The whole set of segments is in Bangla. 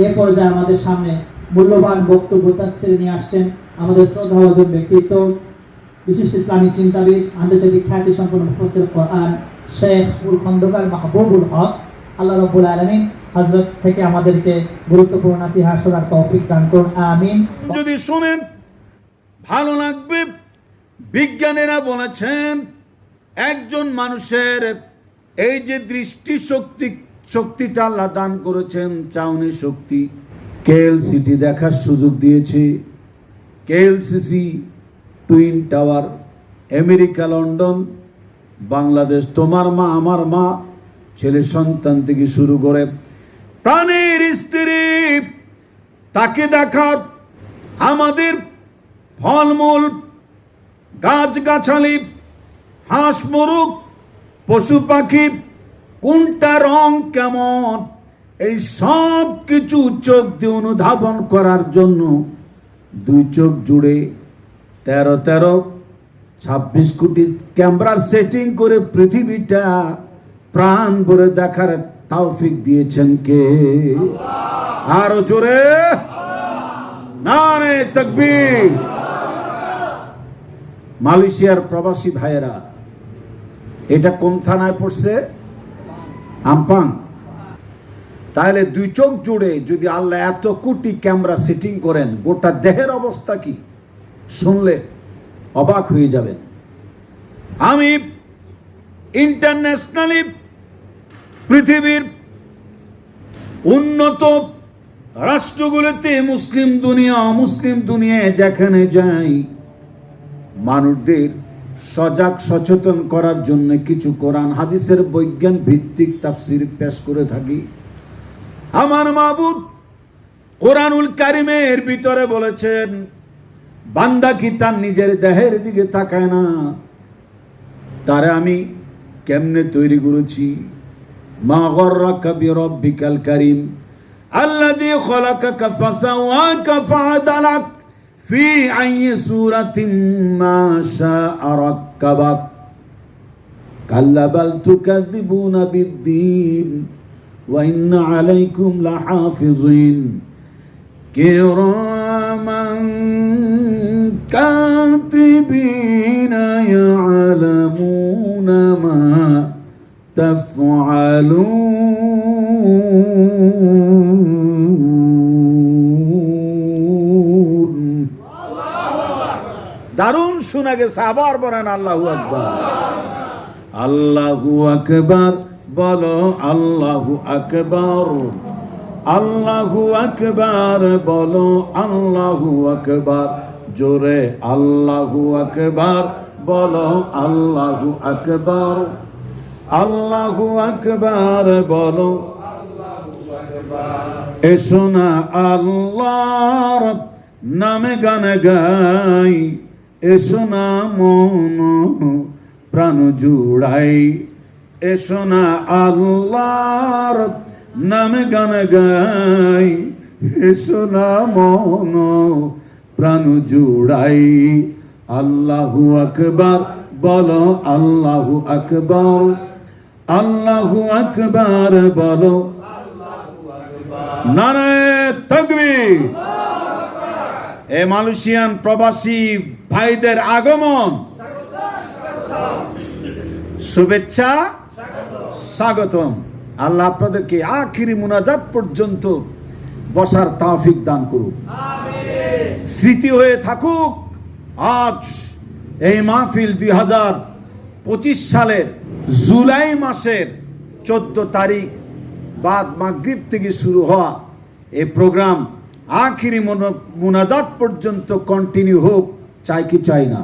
এ পর্যায়ে আমাদের সামনে মূল্যবান বক্তব্য তাফসীর নিয়ে আসছেন আমাদের শ্রদ্ধাভাজন ব্যক্তিত্ব, বিশিষ্ট ইসলামী চিন্তাবিদ, আন্তর্জাতিক খ্যাতি সম্পন্ন মুফাসসির কোরআন শেখুল খন্দকার মাহবুবুল হক। আল্লাহ রাব্বুল আলামিন হযরত থেকে আমাদেরকে গুরুত্বপূর্ণ নসিহত শোনার তৌফিক দান করুন, আমিন। যদি শুনেন ভালো লাগবে। বিজ্ঞানীরা বলেছেন একজন মানুষের এই যে দৃষ্টি শক্তিটা আল্লাহ দান করেছেন, চাউনি শক্তি, কেএলসিটি দেখার সুযোগ দিয়েছে, KLCC, twin tower, America, London, Bangladesh, তোমার মা আমার মা, ছেলে সন্তান থেকে শুরু করে প্রাণের স্ত্রী, তাকে দেখার, আমাদের ফলমূল, গাছগাছালি, হাঁস মুরগ, পশু পাখি, কোনটা রং কেমন, এই সব কিছু চোখ দিয়ে অনুধাবন করার জন্য দুই চোখ জুড়ে 26 কোটি ক্যামেরার সেটিং করে পৃথিবীটা প্রাণ ভরে দেখার তৌফিক দিয়েছেন কে? আরো জোরে নারে তাকবীর। মালয়েশিয়ার প্রবাসী ভাইয়েরা, এটা কোন থানায় পড়ছে? আমপাং। তাহলে দুই চোখ জুড়ে যদি আল্লাহ এত কোটি ক্যামেরা সেটিং করেন, গোটা দেহের অবস্থা কি শুনলে অবাক হয়ে যাবেন। আমি ইন্টারন্যাশনালি পৃথিবীর উন্নত রাষ্ট্রগুলোতে, মুসলিম দুনিয়া, অমুসলিম দুনিয়ায় যেখানে যাই, মানুষদের সজাগ সচেতন করার জন্য কিছু কোরআন হাদিসের বৈজ্ঞান ভিত্তিক তাফসীর পেশ করে থাকি। আমার মাবুদ কোরআনুল কারিমের ভিতরে বলেছেন, বান্দা কি তার নিজের দেহের দিকে তাকায় না? তারে আমি কেমনে তৈরি করেছি? মা গররাকা বিরব্বিকাল কারীম আল্লাযী খলাকাকা ফাসাওয়াকা ফাআদালাক ফি আইয়ি সূরাতিন মা শাআ রাক্কাবাক কাল্লা বাল তুকাযিবুনা বিদ্দীন ওয়া ইন্না আলাইকুম লাহাফিজিন কিরামান কাতিবিনা ইয়ালামুনা মা তাফআলুন। দারুণ শোনা গেছে, আবার বলেন আল্লাহু আকবার। আল্লাহু আকবার বলো, আল্লাহু আকবার, আল্লাহু আকবার বলো, আল্লাহু আকবার, জোরে আল্লাহু আকবার বলো, আল্লাহু আকবার, আল্লাহু আকবার বলো। এসো না আল্লাহর নামে গান গাই, এসো না মন প্রাণ জুড়াই, এসো না আল্লাহর নামে গান গাই, এসো না মন প্রাণ জুড়াই। আল্লাহু আকবার বলো, আল্লাহু আকবার, আল্লাহু আকবার বলো। নারে তাকবীর। এ মালয়েশিয়ান প্রবাসী ভাইদের আগমন, শুভেচ্ছা, স্বাগতম। আল্লাহ আপনাদেরকে আখিরি মুনাজাত পর্যন্ত বসার তৌফিক দান করুন, স্মৃতি হয়ে থাকুক। আজ এই মাহফিল 2025 সালের জুলাই মাসের 14 তারিখ বাদ মাগরিব থেকে শুরু হওয়া এই প্রোগ্রাম আখিরি মুনাজাত পর্যন্ত কন্টিনিউ হোক। চাই কি চাই না?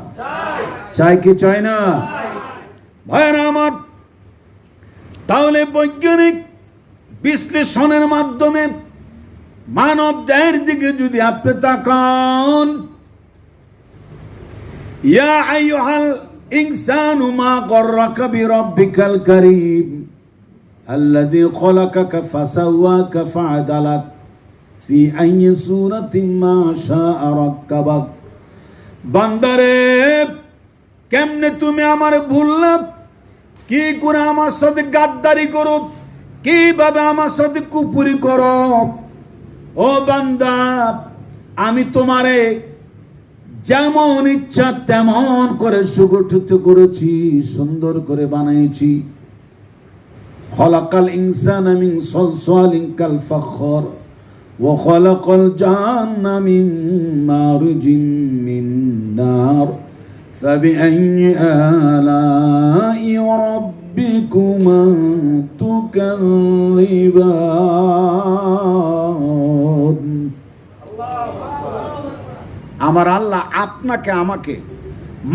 চাই কি চাই না? ভাইরা আমার, তাহলে বৈজ্ঞানিক বিশ্লেষণের মাধ্যমে মানব দেহের দিকে যদি আপনি তাকান, ইয়া আইয়ুহাল ইনসানু মা গররাকা বিরব্বিকাল কারীম আল্লাযী খলাকাকা ফাসাওয়াকা ফাআদালাক ফি আইয়ি সূরাতিন মা শাআ রাক্কাবাক। বান্দারে, কেমনে তুমি আমারে ভুললা? কি করে আমার সাথে গাদ্দারি করো? কিভাবে আমার সাথে কুপুরি করো? ও বান্দা, আমি তোমারে যেমন ইচ্ছা তেমন করে সুগঠিত করেছি, সুন্দর করে বানাইছি। খলাকাল ইনসানা মিন সালসালিন কাল ফাখর ওয়া খলাকাল জান্না মিন মারজিন মিন নার ফাবিআইয়ি আলাই রাব্বিকুমা তুকাযযিবান। আমার আল্লাহ আপনাকে আমাকে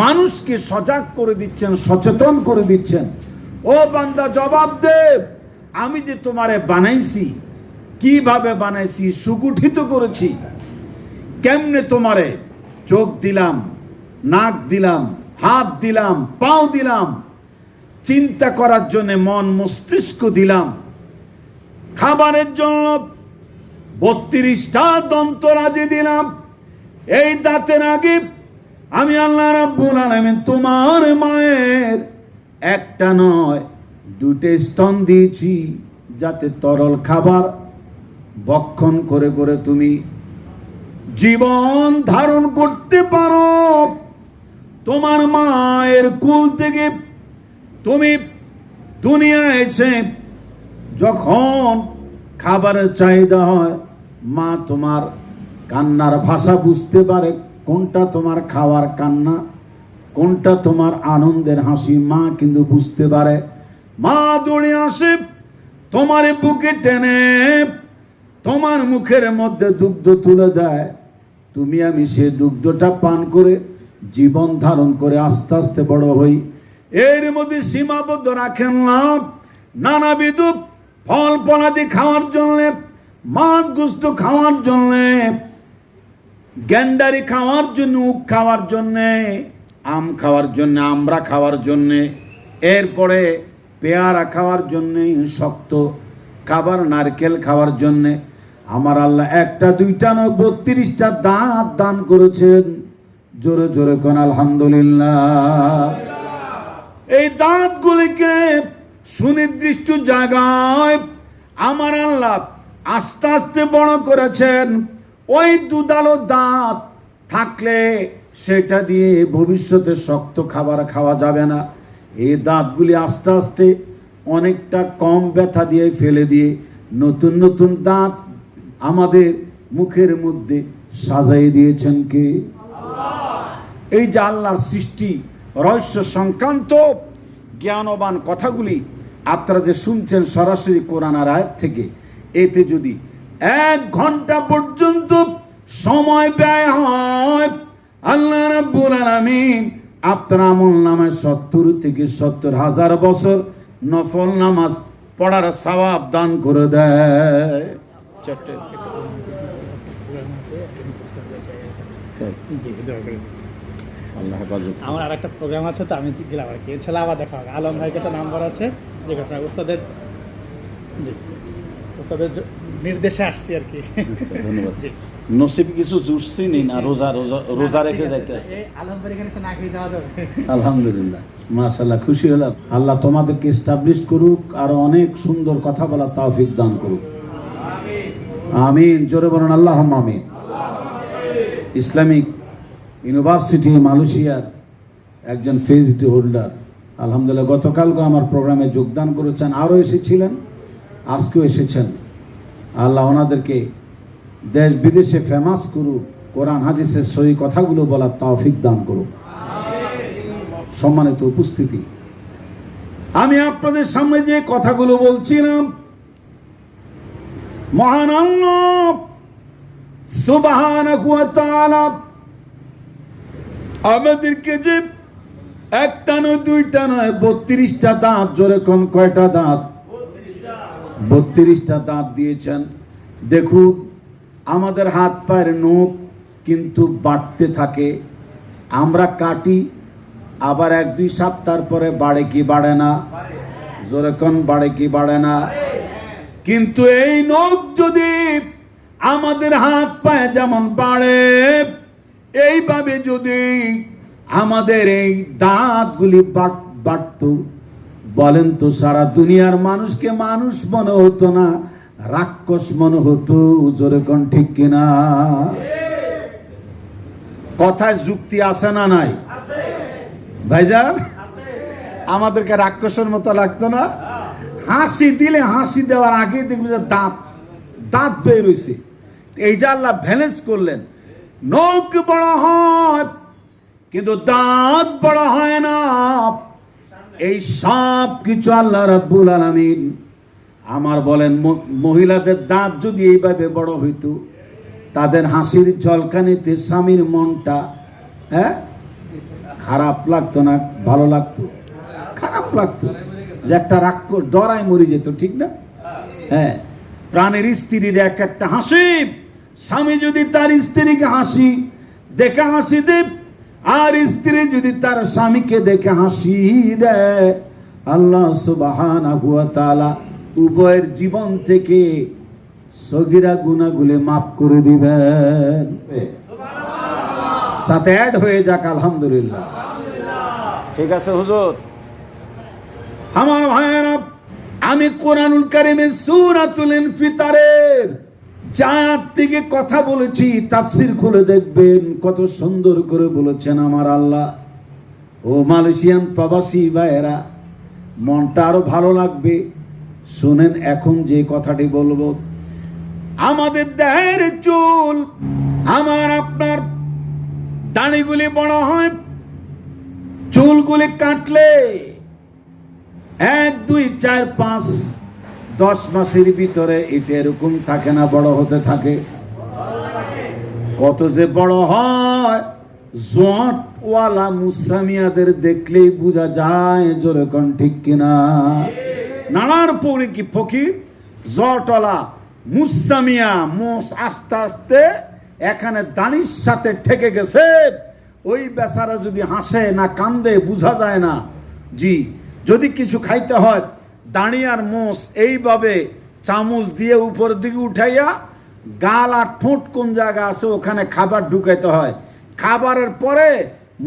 মানুষকে সজাগ করে দিচ্ছেন, সচেতন করে দিচ্ছেন। ও বান্দা, জবাব দে, আমি যে তোমারে বানাইছি, কিভাবে বানাইছি, সুগঠিত করেছি, কেমনে তোমারে চোখ দিলাম, নাক দিলাম, হাত দিলাম, পাও দিলাম, চিন্তা করার জন্য মন মস্তিষ্ক দিলাম, খাবারের জন্য 32টা দন্তরাজি দিলাম। এই দাঁতের আগে আমি আল্লাহ রাব্বুল আলামিন তোমার মায়ের একটা নয় 2টে স্তন দিয়েছি, যাতে তরল খাবার ভক্ষণ করে করে তুমি জীবন ধারণ করতে পারো। তোমার মায়ের কুল থেকে তুমি দুনিয়ায় এসে যখন খাবারের চাহিদা হয়, মা তোমার কান্নার ভাষা বুঝতে পারে, কোনটা তোমার খাওয়ার কান্না, কোনটা তোমার আনন্দের হাসি, মা কিন্তু বুঝতে পারে। মা দৌড়ে আসে তোমার বুকে টেনে তোমার মুখের মধ্যে দুগ্ধ তুলে দেয়। তুমি আমি সে দুগ্ধটা পান করে জীবন ধারণ করে আস্তে আস্তে বড় হই। এর মধ্যে সীমাবদ্ধ রাখেন না, নানাবিধ ফল ফলাদি খাওয়ার জন্য, মাছ গোস্ত খাওয়ার জন্য, গ্যান্ডারি খাওয়ার জন্য, উখ খাওয়ার জন্যে, আম খাওয়ার জন্য, আমড়া খাওয়ার জন্যে, এরপরে পেয়ারা খাওয়ার জন্যে, শক্ত খাবার নারকেল খাওয়ার জন্যে। আমার আল্লাহ একটা দুইটা নয় 32টা দাঁত দান করেছেন। জোরে জোরে কোন আলহামদুলিল্লাহ। এই দাঁতগুলিকে সুনির্দিষ্ট জায়গায় আমার আল্লাহ আস্তে আস্তে বড় করেছেন। ওই দুধালো দাঁত থাকলে সেটা দিয়ে ভবিষ্যতে শক্ত খাবার খাওয়া যাবে না। এই দাঁতগুলি আস্তে আস্তে অনেকটা কম ব্যথা দিয়ে ফেলে দিয়ে নতুন নতুন দাঁত আমাদের মুখের মধ্যে সাজাই দিয়েছেন কে? এই যে আল্লাহর সৃষ্টি রহস্য সংক্রান্ত জ্ঞানবান কথাগুলি আপনারা যে শুনছেন সরাসরি কোরআন আর আয়াত থেকে, এতে যদি 1 ঘন্টা পর্যন্ত সময় ব্যয় হয়, আল্লাহ রাব্বুল আলামিন আপনার আমলনামায় 70 থেকে 70,000 বছর নফল নামাজ পড়ার সওয়াব দান করে দেয়। আমার আর একটা প্রোগ্রাম আছে, তো আমি গেলাম আর কি। ইনশাল্লাহ আবার দেখা হবে। আলম ভাইয়ের কাছে নাম্বার আছে, যে ঘটনা ওস্তাদের, জি ওস্তাদের নির্দেশে আসছি আর কি। ধন্যবাদ। নসিব কিছু জুটছি নি না, রোজা রোজা রোজা রেখে যাইতে আলম ভাইয়ের এখানে না খেয়ে যাওয়া যাবে। আলহামদুলিল্লাহ, মাশাআল্লাহ, খুশি হলাম। আল্লাহ তোমাদেরকে এস্টাবলিশ করুক, আর অনেক সুন্দর কথা বলার তৌফিক দান করুক। আমিন। জোরে বলুন আল্লাহুম্মা আমিন। ইসলামিক ইউনিভার্সিটি মালয়েশিয়ার একজন পিএইচডি হোল্ডার, আলহামদুলিল্লাহ, গতকালকে আমার প্রোগ্রামে যোগদান করেছেন, আরও এসেছিলেন, আজকেও এসেছেন। আল্লাহ ওনাদেরকে দেশ বিদেশে ফেমাস করুক, কোরআন হাদিসের সহি কথাগুলো বলার তৌফিক দান করুক। সম্মানিত উপস্থিতি, আমি আপনাদের সামনে যে কথাগুলো বলছিলাম, মহান আল্লাহ সুবহানাহু ওয়া তাআলা আমাদেরকে যে একটা নয় দুইটা নয় 32টা দাঁত, জোরে কোন কয়টা দাঁত? 32টা দাঁত দিয়েছেন। দেখুন, আমাদের হাত পায়ের নখ কিন্তু বাড়তে থাকে, আমরা কাটি, আবার 1-2 সপ্তাহ পরে বাড়ে কি বাড়ে না? জোরে কোন বাড়ে কি বাড়ে না? কিন্তু এই নখ যদি আমাদের হাত পায়ে যেমন বাড়ে, এইভাবে যদি আমাদের এই দাঁতগুলি বাড়ত, বলেন তো সারা দুনিয়ার মানুষকে মানুষ মনে হতো না, রাক্ষস মনে হতো। জোরে কোন ঠিক কিনা? কথায় যুক্তি আছে না নাই ভাইজান? আমাদেরকে রাক্ষসের মতো লাগতো না? হাসি দিলে হাসি দেওয়ার আগে দেখবে যে দাঁত দাঁত বের হয়েছে। এই যে আল্লাহ ব্যালেন্স করলেন, নখ বড় হয় কিন্তু দাঁত বড় হয় না। এই সব কিছু আল্লাহ রাব্বুল আলামিন আমার বলেন, মহিলাদের দাঁত যদি এইভাবে বড় হইতো, তাদের হাসির ঝলকানিতে স্বামীর মনটা খারাপ লাগতো না ভালো লাগতো? খারাপ লাগতো, যে একটা রাক্ষস ডরায় মরে যেত, ঠিক না? হ্যাঁ, প্রাণের স্ত্রীর এক একটা হাসি, স্বামী যদি তার স্ত্রীকে হাসি দেখে হাসি দেব, আর স্ত্রী যদি তার স্বামীকে দেখে হাসি দেয়, আল্লাহ সুবহানাহু ওয়া তাআলা উভয়ের জীবন থেকে সগীরা গুনাহগুলি মাফ করে দিবেন। সাথে অ্যাড হয়ে যাক আলহামদুলিল্লাহ। ঠিক আছে হুজুর? আমার ভাইয়েরা, আমি কোরআনুল কারীমের সূরাতুল ইনফিতারের জাত থেকে কথা বলেছি, তাফসীর খুলে দেখবেন কত সুন্দর করে বলেছেন আমার আল্লাহ। ও মালয়েশিয়ান প্রবাসী ভাইয়েরা, মনটা আরো ভালো লাগবে, শুনেন এখন যে কথাটি বলবো। আমাদের দেহের চুল, আমার আপনার দাড়িগুলি বড় হয়, চুলগুলি কাটলে 1, 2, 4, 5, 10 মাসের ভিতরে এটা এরকম থাকে না, বড় হতে থাকে। কত যে বড় হয়, জটওয়ালা মুসামিয়াদের দেখলেই বোঝা যায়। জোরে কোন ঠিক কিনা? নানার পরে কি ফকির জটওয়ালা মুসামিয়া মোস আস্তে আস্তে এখানে দানির সাথে ঠেকে গেছে। ওই বেচারা যদি হাসে না কান্দে বোঝা যায় না। জি, যদি কিছু খাইতে হয়, দাঁড়ি আর মোষ এইভাবে চামচ দিয়ে উপর দিকে উঠাইয়া গাল আর ঠোঁট কোন জায়গা আছে ওখানে খাবার ঢুকাইতে হয়। খাবারের পরে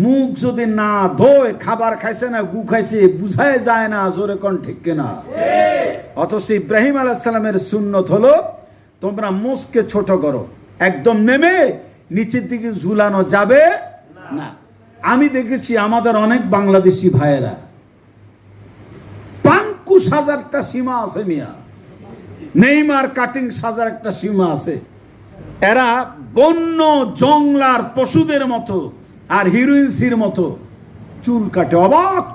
মুখ যদি না ধোয়, খাবার খাইছে না গু খাইছে বুঝাই যায় না। জোরে কোন ঠিক কিনা? অথচ ইব্রাহিম আলাইহিস সালামের সুন্নত হলো, তোমরা মোষকে ছোট করো, একদম নেমে নিচের দিকে ঝুলানো যাবে না। আমি দেখেছি আমাদের অনেক বাংলাদেশি ভাইয়েরা, পাঙ্কু সাজার একটা সীমা আছে মিয়া, নেইমার কাটিং সাজার একটা সীমা আছে। এরা বন্য জংলার পশুদের মতো আর হিরোইন্সির মতো চুল কাটে, অবাক।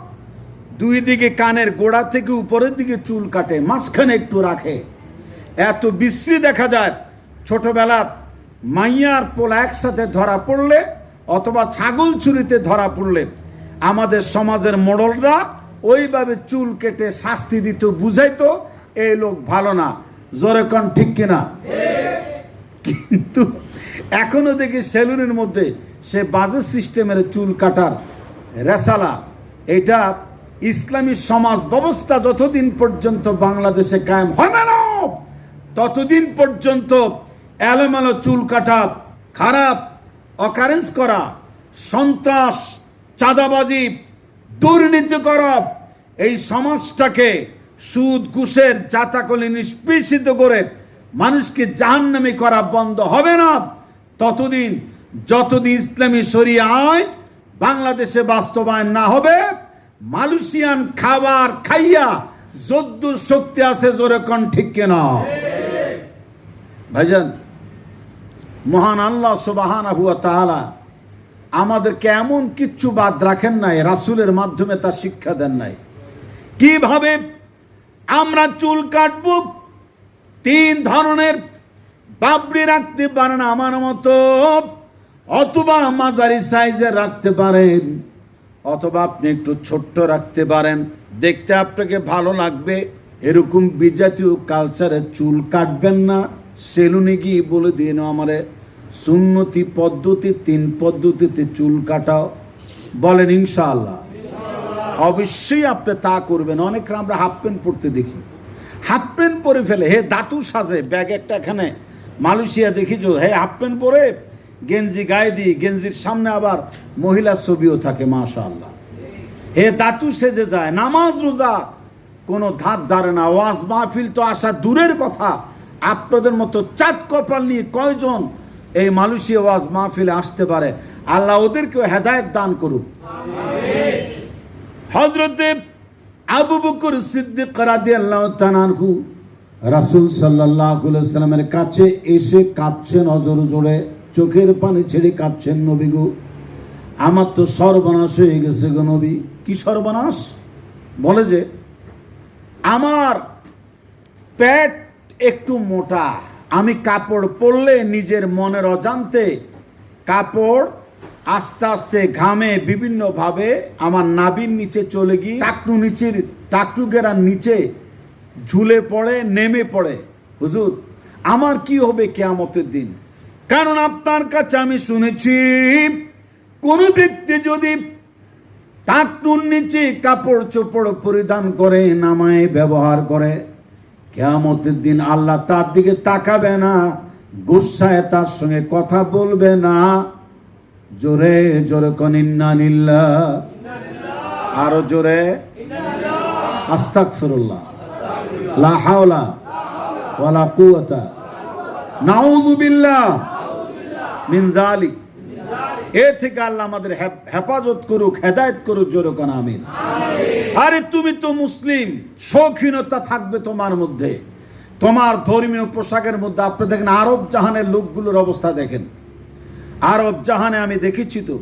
দুই দিকে কানের গোড়া থেকে উপরের দিকে চুল কাটে, মাঝখানে একটু রাখে। এত বিশ্রী দেখা যায়। ছোটবেলা মাইয়ার পোলা একসাথে ধরা পড়লে অথবা ছাগল চুরিতে ধরা পড়লে আমাদের সমাজের মোড়লরা ওইভাবে চুল কেটে শাস্তি দিত, বুঝাইতো এই লোক ভালো না। জোরে কোন ঠিক কিনা? কিন্তু এখনো দেখি সেলুনের মধ্যে সে বাজে সিস্টেমের চুল কাটার রেসালা। এটা ইসলামী সমাজ ব্যবস্থা যতদিন পর্যন্ত বাংলাদেশে কায়েম হবে না, ততদিন পর্যন্ত এলোমেলো চুল কাটা, খারাপ অকারেন্স করা, সন্ত্রাস, চাঁদাবাজি, দুর্নীতি করা, এই সমাজটাকে সুদ ঘুষের জাতাকলি নিষ্পেষিত করে মানুষকে জাহান্নামী করা বন্ধ হবে না ততদিন, যতদিন ইসলামী শরিয়া আইন বাংলাদেশে বাস্তবায়ন না হবে। মালয়েশিয়ান খাবার খাইয়া যদ্দুর শক্তি আছে, জোরে কোন ঠিক কিনা? ভাইজান, মহান আল্লাহ সুবহানাহু ওয়া তাআলা আমাদেরকে এমন কিচ্ছু বাদ রাখেন নাই, রাসূলের মাধ্যমে তা শিক্ষা দেন নাই। কিভাবে আমরা চুল কাটবো? 3 ধরনের। বাবরি রাখতে পারেন আমার মতো, অথবা মাঝারি সাইজের রাখতে পারেন, অথবা আপনি একটু ছোট্ট রাখতে পারেন, দেখতে আপনাকে ভালো লাগবে। এরকম বিজাতীয় কালচারে চুল কাটবেন না। সেলুনে গিয়ে বলে দিয়ে নাও আমারে সুন্নতি পদ্ধতি 3 পদ্ধতিতে চুল কাটাও, বলেন ইনশাআল্লাহ। অবশ্যই আপনি তা করবেন। অনেক আমরা হাফ প্যান্ট পরতে দেখি, হাফ প্যান্ট পরে ফেলে, হে দাতু সাজে, ব্যাগ একটা এখানে মালয়েশিয়া দেখি যে হে হাফ প্যান্ট পরে গেঞ্জি গায়ে দিই, গেঞ্জির সামনে আবার মহিলার ছবিও থাকে, মাশাআল্লাহ। হে দাতু সেজে যায়, নামাজ রোজা কোনো ধার ধারে না, ওয়াজ মাহফিল তো আসা দূরের কথা, আপনাদের মতো চাঁদ কপাল নিয়ে কয়জন এই মালয়েশিয়া ওয়াজ মাহফিলে আসতে পারে? আল্লাহ ওদেরকেও হেদায়েত দান করুক। হযরতে আবু বকর সিদ্দিক রাদিয়াল্লাহু তাআলা আনহু রাসূল সাল্লাল্লাহু আলাইহি ওয়াসাল্লামের কাছে এসে কাঁদছেন, নজর জোড়ে চোখের পানি ছেড়ে কাঁদছেন, নবী গো আমার তো সর্বনাশ হয়ে গেছে গো নবী। কি সর্বনাশ? বলে যে আমার পেট একটু মোটা, আমি কাপড় পরলে নিজের মনের অজান্তে কাপড় আস্তে আস্তে ঘামে বিভিন্নভাবে আমার নাভির নিচে চলে গিয়ে টাকটু গেরার নিচে ঝুলে পড়ে, নেমে পড়ে। হুজুর আমার কি হবে কিয়ামতের দিন? কারণ আপনার কাছে আমি শুনেছি কোন ব্যক্তি যদি টাকটুর নিচে কাপড় চোপড় পরিধান করে, নামায় ব্যবহার করে, কিয়ামতের দিন আল্লাহ তার দিকে তাকাবে না, গুসায় তার সঙ্গে কথা বলবে না। জোরে জোরে কোন ইন্না লিল্লাহ, আরো জোরে আস্তাগফিরুল্লাহ, লা হাওলা ওয়ালা কুওয়াতা নাউযু বিল্লাহ মিন যালিক। এ থেকে আল্লাহ আমাদের হেফাজত করুক, হেদায়েত করুক, জোরে কোন আমিন। আরে তুমি তো মুসলিম, শৌখিনতা থাকবে তোমার মধ্যে, তোমার ধর্মীয় পোশাকের মধ্যে। আপনি দেখেন আরব জাহানের লোকগুলোর অবস্থা দেখেন। আরব জাহানে আমি দেখেছি তো,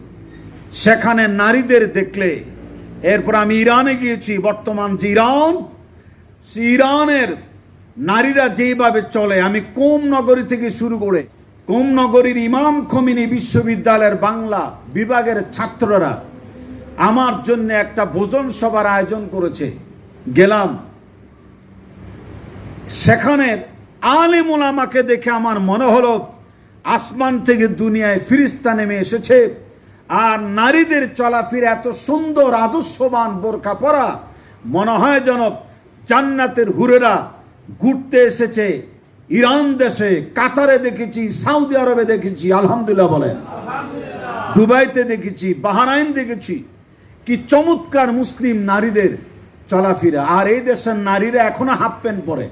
সেখানে নারীদের দেখলে, এরপর আমি ইরানে গিয়েছি, বর্তমান যে ইরানের নারীরা যেভাবে চলে, আমি কোম নগরী থেকে শুরু করে কোম নগরীর ইমাম খমিনী বিশ্ববিদ্যালয়ের বাংলা বিভাগের ছাত্ররা আমার জন্য একটা ভোজন সভার আয়োজন করেছে। গেলাম, সেখানের আলেম ওলামাকে দেখে আমার মনে হলো আসমান থেকে দুনিয়ায় ফিরিস্তা নেমে এসেছে। আর নারীদের চলাফেরা এত সুন্দর, আদর্শবান, বোরকা পরা, মনে হয় যেন জান্নাতের হুরেরা ঘুরতে এসেছে। ইরান দেশে, কাতারে দেখেছি, সৌদি আরবে দেখেছি, আলহামদুলিল্লাহ বলেন, দুবাইতে দেখেছি, বাহরাইন দেখেছি। কি চমৎকার মুসলিম নারীদের চলাফেরা। আর এই দেশের নারীরা এখনো হাফ প্যান্ট পরে,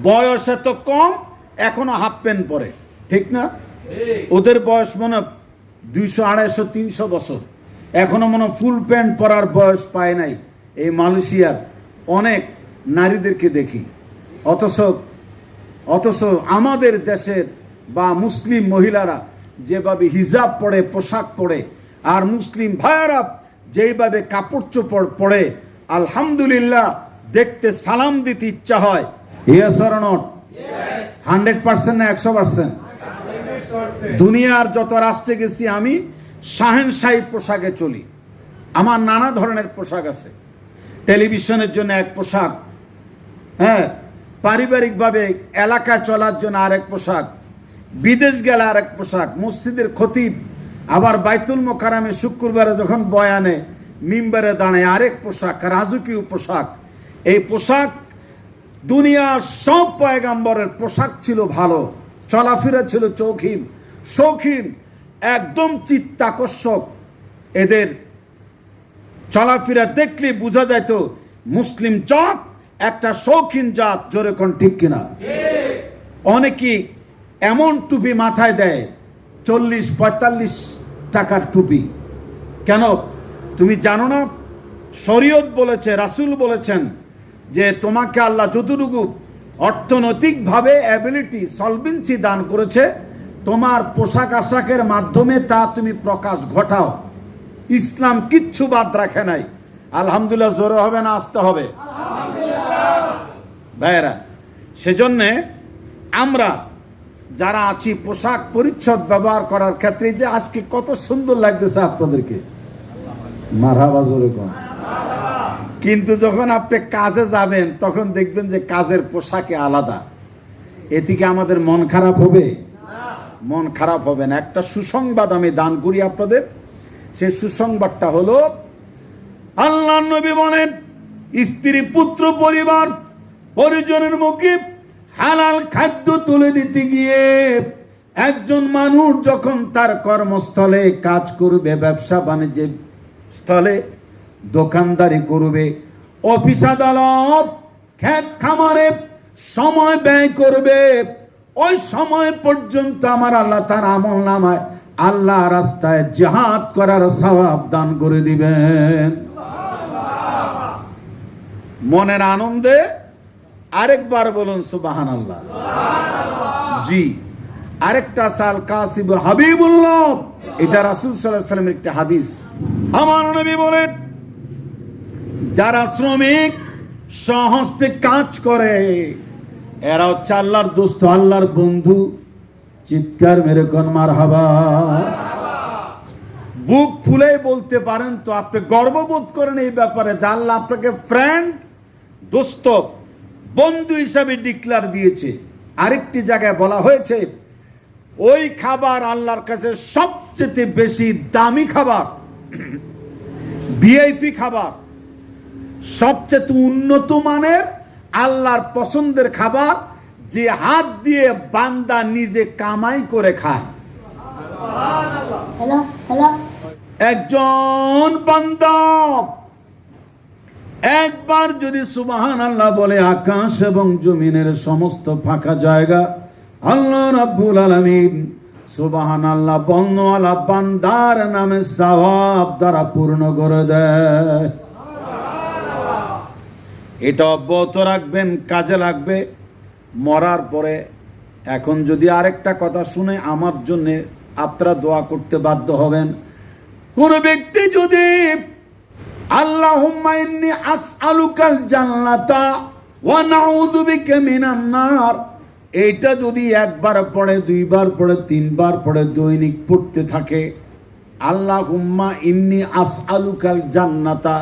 বয়স এত কম এখনো হাফ প্যান্ট পরে, ঠিক না? ওদের বয়স মনে 200, 250, 300 বছর, এখনো মনে ফুল প্যান্ট পরার বয়স পায় নাই। এই মালয়েশিয়ার অনেক নারীদেরকে দেখি। অথচ আমাদের দেশের বা মুসলিম মহিলারা যেভাবে হিজাব পরে, পোশাক পরে, আর মুসলিম ভাইয়ারা যেইভাবে কাপড় চোপড় পরে, আলহামদুলিল্লাহ, দেখতে সালাম দিতে ইচ্ছা হয়। Yes or not? 100% না 100%? দুনিয়ার যত রাষ্ট্রে গেছি আমি শাহেনশাহী পোশাকে চলি। আমার নানা ধরনের পোশাক আছে। টেলিভিশনের জন্য এক পোশাক, হ্যাঁ, পারিবারিকভাবে এলাকায় চলার জন্য আরেক পোশাক, বিদেশ গেলে আরেক পোশাক, মসজিদের খতিব আবার বাইতুল মোকাররমে শুক্রবারে যখন বয়ানে মিম্বারে দাঁড়ায় আরেক পোশাক, রাজকীয় পোশাক। এই পোশাক দুনিয়ার সব পয়গাম্বরের পোশাক ছিল ভালো, চলাফেরা ছিল শৌখিন, একদম চিত্তাকর্ষক। এদের চলাফেরা দেখলে বোঝা যেত মুসলিম জাত একটা শৌখিন জাত। জোরে কোন ঠিক কিনা? অনেকেই এমন টুপি মাথায় দেয়, 40-45 টাকার টুপি। কেন? তুমি জানো না শরীয়ত বলেছে, রাসূল বলেছেন যে তোমাকে আল্লাহ যতটুকু অর্থনৈতিকভাবে অ্যাবিলিটি, সলভেন্সি দান করেছে, তোমার পোশাক আশাকের মাধ্যমে তা তুমি প্রকাশ ঘটাও। ইসলাম কিচ্ছু বাদ রাখে নাই। আলহামদুলিল্লাহ জোরে হবে না আসতে হবে? ভাইয়েরা, সেজন্যে আমরা যারা আছি পোশাক পরিচ্ছদ ব্যবহার করার ক্ষেত্রে, যে আজকে কত সুন্দর লাগতেছে আপনাদেরকে, মারহাবা জোরে কোন। কিন্তু যখন আপনি কাজে যাবেন তখন দেখবেন যে কাজের পোশাকে আলাদা। এদিকে আমাদের মন খারাপ হবে? মন খারাপ হবে না। একটা সুসংবাদ আমি দান করি আপনাদের। সেই সুসংবাদটা হলো, আল্লাহর নবী বলেন, স্ত্রী, পুত্র, পরিবার, পরিজনের মুখে হালাল খাদ্য তুলে দিতে গিয়ে একজন মানুষ যখন তার কর্মস্থলে কাজ করবে, ব্যবসা বাণিজ্য স্থলে দোকানদারি করবে, অফিস আদালত, ক্ষেত খামারে সময় ব্যয় করবে, ওই সময় পর্যন্ত আমার আল্লাহ তার আমল নামায় আল্লাহ রাস্তায় জিহাদ করার সওয়াব দান করে দিবেন। মনের আনন্দে আরেকবার বলুন সুবহানাল্লাহ। জি, আরেকটা সাল কাসিব হাবিবুল্লাহ, এটা রাসূল সাল্লাল্লাহু আলাইহি ওয়াসাল্লামের একটা হাদিস। আমার নবী বলেন, যারা শ্রমিক সহস্তে কাজ করে এরা হচ্ছে আল্লাহর দোস্ত, আল্লাহর বন্ধু। চিৎকার মেরে কোন মারহাবা। বুক ফুলে বলতে পারেন তো, আপনি গর্ববোধ করেন এই ব্যাপারে যে আল্লাহ আপনাকে ফ্রেন্ড, দোস্ত, বন্ধু হিসাবে ডিক্লার দিয়েছে। আরেকটি জায়গায় বলা হয়েছে ওই খাবার আল্লাহর কাছে সবচেয়ে বেশি দামি খাবার, ভিআইপি খাবার, সবচেয়ে উন্নত মানের আল্লাহর পছন্দের খাবার, যে হাত দিয়ে বান্দা নিজে কামাই করে খায়। একজন বান্দা একবার যদি সুবহানাল্লাহ বলে, আকাশ এবং জমিনের সমস্ত ফাঁকা জায়গা আল্লাহ রাব্বুল আলামিন সুবহানাল্লাহ বলনেওয়ালা বান্দার নামে সওয়াব দ্বারা পূর্ণ করে দেয়। এটা অব্যাহত রাখবেন, কাজে লাগবে মরার পরে। এখন যদি আরেকটা কথা শুনে আমার জন্য আপনারা দোয়া করতে বাধ্য হবেন। কোন ব্যক্তি যদি আল্লাহুম্মা ইন্নী আসআলুকাল জান্নাতা ওয়া নাউযু বিকা মিনান নার, এইটা যদি একবার পড়ে, দুইবার পড়ে, তিনবার পড়ে, দৈনিক পড়তে থাকে, আল্লাহুম্মা ইন্নী আসআলুকাল জান্নাতা,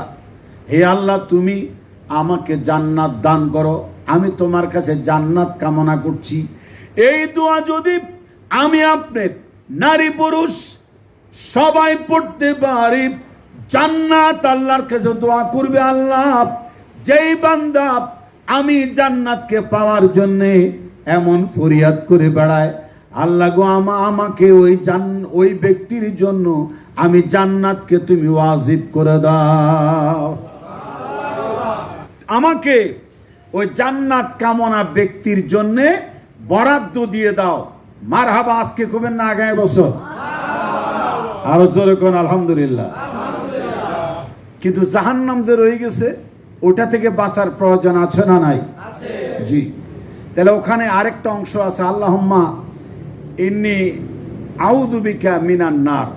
হে আল্লাহ তুমি আমাকে জান্নাত দান করো, আমি তোমার কাছে জান্নাত কামনা করছি। এই দোয়া যদি আমি আপনি নারী পুরুষ সবাই পড়তে পারি, জান্নাত আল্লাহর কাছে দোয়া করবে। আল্লাহ, যেই বান্দা আমি জান্নাতকে পাওয়ার জন্য এমন ফরিয়াদ করে বেড়ায়, আল্লাহ গো আমাকে ওই ব্যক্তির জন্য আমি জান্নাতকে তুমি ওয়াজিব করে দাও। আমাকে ওই জান্নাত কামনা ব্যক্তির জন্য বরাদ্দ দিয়ে দাও। মারহাবা। আজকে কবেন না আগামী বছর? আরো জোরে কোন আলহামদুলিল্লাহ। কিন্তু জাহান্নাম যে রয়ে গেছে, ওটা থেকে বাঁচার প্রয়োজন আছে না নাই? জি। তাহলে ওখানে আরেকটা অংশ আছে, আল্লাহুম্মা ইন্নী আউযু বিকা মিনান নার।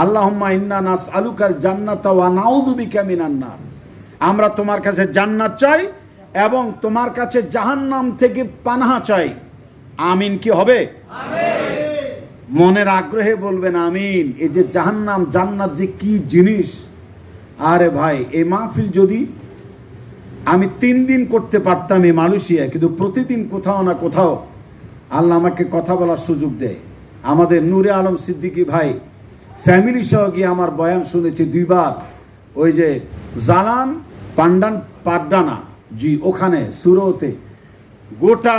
আল্লাহুম্মা ইন্না নাসআলুকাল জান্নাতা ওয়া নাউযু বিকা মিনান নার। আমরা তোমার কাছে জান্নাত চাই এবং তোমার কাছে জাহান্নাম থেকে পানাহা চাই। আমিন কি হবে? মনের আগ্রহে বলবেন আমিন। এই যে জাহান্নাম জান্নাত যে কি জিনিস, আরে ভাই, এই মাহফিল যদি আমি 3 দিন করতে পারতাম এই মালয়েশিয়া, কিন্তু প্রতিদিন কোথাও না কোথাও আল্লাহ আমাকে কথা বলার সুযোগ দেয়। আমাদের নূরে আলম সিদ্দিকী ভাই ফ্যামিলি সহ গিয়ে আমার বয়ান শুনেছি 2 বার। ওই যে জালান পাড্ডানা, জি, ওখানে সুরতে গোটা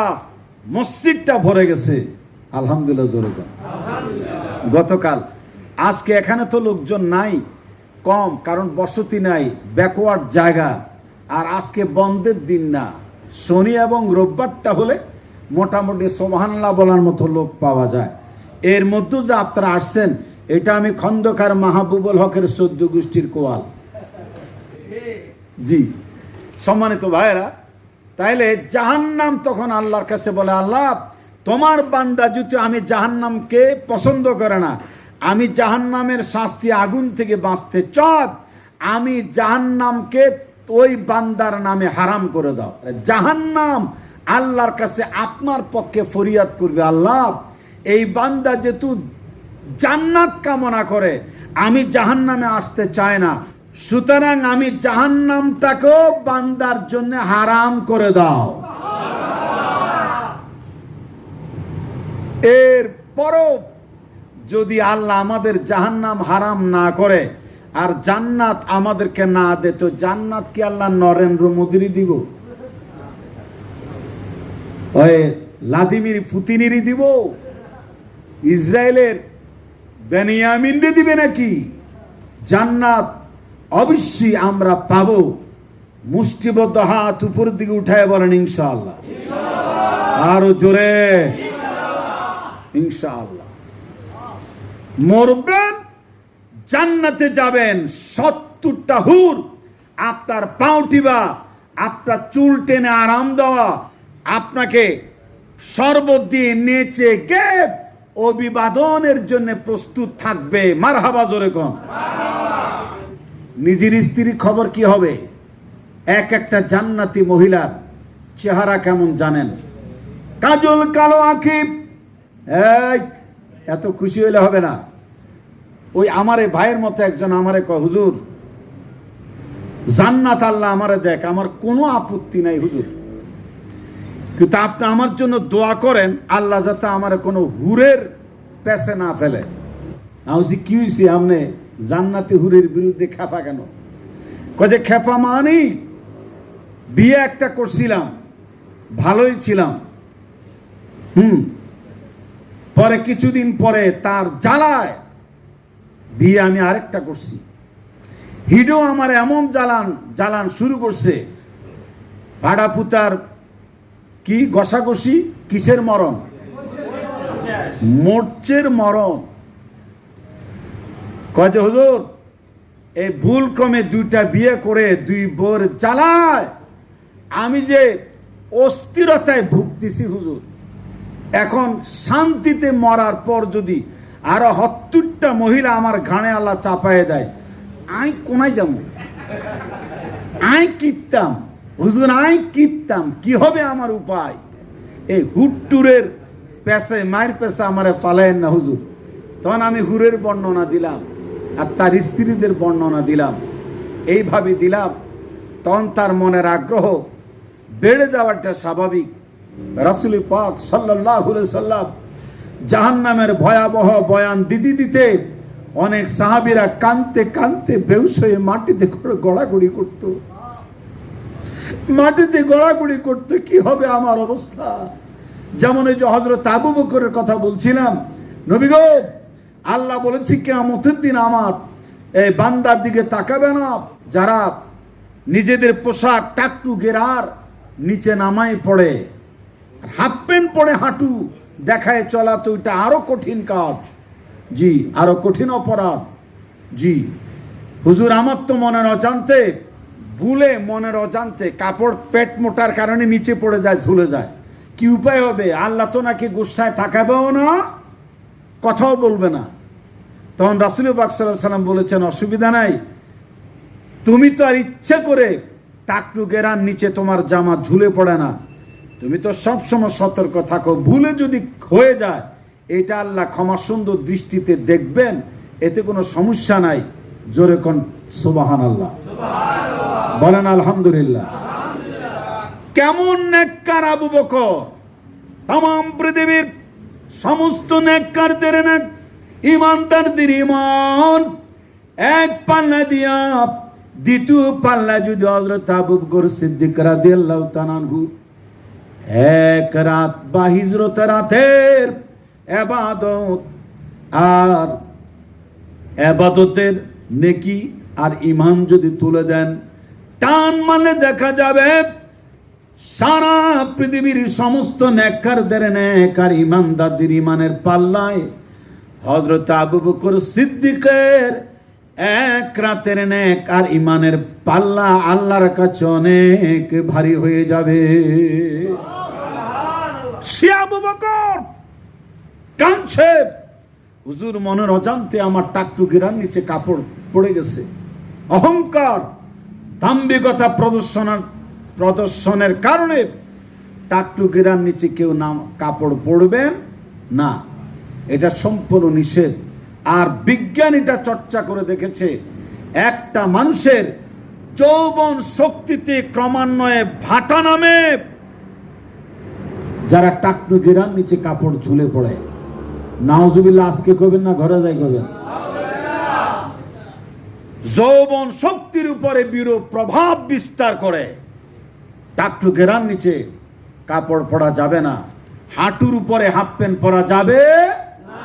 মসজিদটা ভরে গেছে। আলহামদুলিল্লাহ জোরে গতকাল। আজকে এখানে তো লোকজন নাই, কম, কারণ বসতি নাই, ব্যাকওয়ার্ড জায়গা। আর আজকে বন্ধের দিন না, শনি এবং রোববারটা হলে মোটামুটি সুবহানাল্লাহ বলার মতো লোক পাওয়া যায়। এর মধ্যে যে আপনারা আসছেন, এটা আমি খন্দকার মাহবুবুল হকের 14 গোষ্ঠীর কোয়াল। জি, সম্মানিত ভাইয়েরা, তাইলে জাহান্নাম তখন আল্লাহর কাছে বলে, আল্লাহ তোমার বান্দা যদি আমি জাহান্নামকে পছন্দ করে না, আমি জাহান্নামের শাস্তি আগুন থেকে বাঁচতে চাই, আমি জাহান্নামকে ওই বান্দার নামে হারাম করে দাও। জাহান্নাম আল্লাহর কাছে আপনার পক্ষে ফরিয়াদ করবে, আল্লাহ এই বান্দা যেহেতু জান্নাত কামনা করে, আমি জাহান্নামে আসতে চাই না, সুতরাং আমি জাহান্নামটাকেও বান্দার জন্য হারাম করে দাও। এরপরও যদি আল্লাহ আমাদের জাহান্নাম হারাম না করে আর জান্নাত আমাদেরকে না দে, তো জান্নাত কি আল্লাহ নরেন্দ্র মোদীরই দিব? ওই ভ্লাদিমির পুতিনেরই দিব? ইসরায়েলের বেনিয়ামিনরে দিবে নাকি? জান্নাত অবশ্যই আমরা পাবো। মুষ্টিবদ্ধ হাত উপরের দিকে উঠায় বলেন ইনশাআল্লাহ। আরো জোরে ইনশাআল্লাহ। মরবেন, জান্নাতে যাবেন, 70টা হুর আপনার পাও টিবা, আপনার চুল টেনে আরাম দেওয়া, আপনাকে শরবত দিয়ে নেচে গে অভিবাদনের জন্য প্রস্তুত থাকবে। মারহাবা জোরে কোন। নিজের স্ত্রীর খবর কি হবে? এক একটা জান্নাতি মহিলার চেহারা কেমন জানেন? কাজল কালো আঁখি। এই এত খুশি হইলে হবে না। ওই আমারে ভাইয়ের মতো একজন আমারে কয়, হুজুর জান্নাত আল্লাহ আমারে দেখ, আমার কোনো আপত্তি নাই হুজুর, কিন্তু আপনি আমার জন্য দোয়া করেন আল্লাহ যাতে আমার কোনো হুরের পেছে না ফেলে। আমি কি হয়েছি, আপনি জান্নাতি হুরের বিরুদ্ধে খেপা কেন? কয়ে খেপা মানি বিয়ে একটা করছিলাম, ভালোই ছিলাম, পরে কিছুদিন পরে তার জ্বালায় বিয়ে আমি আরেকটা করছি। হিডো আমার এমন জ্বালান শুরু করছে, ভাড়া পুতার কি ঘষাঘষি, কিসের মরণ? মোর্চের মরণ। কয়ে হুজুর এই ভুল ক্রমে 2টা বিয়ে করে 2 বোর জ্বালায় আমি যে অস্থিরতায় ভুগতেছি হুজুর, এখন শান্তিতে মরার পর যদি আরো 70টা মহিলা আমার ঘাড়ে আল্লাহ চাপায় দেয়, আই কোনায় যাবো? আই কিতাম হুজুর, আই কিতাম, কি হবে আমার উপায়? এই হুট্টুরের পেছে মায়ের পেছে আমারে ফালায়েন না হুজুর। তখন আমি হুরের বর্ণনা দিলাম আর তার স্ত্রীদের বর্ণনা দিলাম, এইভাবে দিলাম। তখন তার মনের আগ্রহ বেড়ে যাওয়াটা স্বাভাবিক। রাসূল পাক সাল্লাল্লাহু আলাইহি সাল্লাম জাহান্নামের ভয়াবহ বয়ান দিতে অনেক সাহাবীরা কাঁদতে কাঁদতে বেহুশ হয়ে মাটিতে গড়াগড়ি করত, মাটিতে গড়াগড়ি করতে। কি হবে আমার অবস্থা? যেমন এই যে হযরত আবু বকরের কথা বলছিলাম, নবী গো আল্লাহ বলেছে কিয়ামতের দিন আমার এই বান্দার দিকে তাকাবে না যারা নিজেদের পোশাক টাকটু গেরার নিচে নামাই পড়ে, হাফ প্যান্ট পরে হাঁটু দেখায় চলা, তো এটা আরো কঠিন কাজ। জি, আরো কঠিন অপরাধ। জি হুজুর, আমার তো মনের অজান্তে ভুলে, মনের অজান্তে কাপড় পেট মোটার কারণে নিচে পড়ে যায়, ঝুলে যায়। কি উপায় হবে? আল্লাহ তো নাকি গুসায় থাকাবেও না, কথাও বলবে না। তখন রাসূল পাক সাল্লাল্লাহু আলাইহি সাল্লাম বলেছেন, অসুবিধা নাই, তুমি তো আর ইচ্ছে করে টাকটু গেরার নিচে তোমার জামা ঝুলে পড়ে না, তুমি তো সবসময় সতর্ক থাকো। ভুলে যদি হয়ে যায় এটা আল্লাহ ক্ষমা সুন্দর দৃষ্টিতে দেখবেন, এতে কোনো সমস্যা নাই। জোরে কোন সুবহানাল্লাহ, বলেন আলহামদুলিল্লাহ। কেমন নেককার আবু বকর! তাম পৃথিবীর সমস্ত নেককারদের নেক, ইমানদারদের ইমান এক পাল্লা দিয়া দ্বিতীয় পাল্লা যদি হযরত আবু বকর সিদ্দিক রাদিয়াল্লাহু তাআলা আনহু এক রাত বা হিজরত রাতের ইবাদত আর ইবাদতের নেকি আর ঈমান যদি তুলে দেন, টান মানে দেখা যাবে সারা পৃথিবীর সমস্ত নেককারদের নেক আর ঈমানদারদের ঈমানের পাল্লায় হযরত আবু বকর সিদ্দিকের এক রাতের নেক আর ঈমানের পাল্লা আল্লাহর কাছে অনেক ভারী হয়ে যাবে। সে আবু বকর কাঁদছে, হুজুর মনের অজান্তে আমার টাকটু গিরার নিচে কাপড় পড়ে গেছে। অহংকার, দাম্ভিকতা প্রদর্শনের কারণে টাকটু গিরার নিচে কেউ নাম কাপড় পরবেন না, এটা সম্পূর্ণ নিষেধ। আর বিজ্ঞান এটা চর্চা করে দেখেছে, একটা মানুষের যৌবন শক্তিতে ক্রমান্বয়ে ভাটা নামে যারা টাকটু গিরার নিচে কাপড় ঝুলে পড়ে। নাউজুবিল্লাহ, আজকে করবেন না ঘরে যাই করবেন। যৌবন শক্তির উপরে বিরূপ প্রভাব বিস্তার করে। টাকটু গেরার নিচে কাপড় পরা যাবে না, হাঁটুর উপরে হাফ প্যান্ট পরা যাবে না।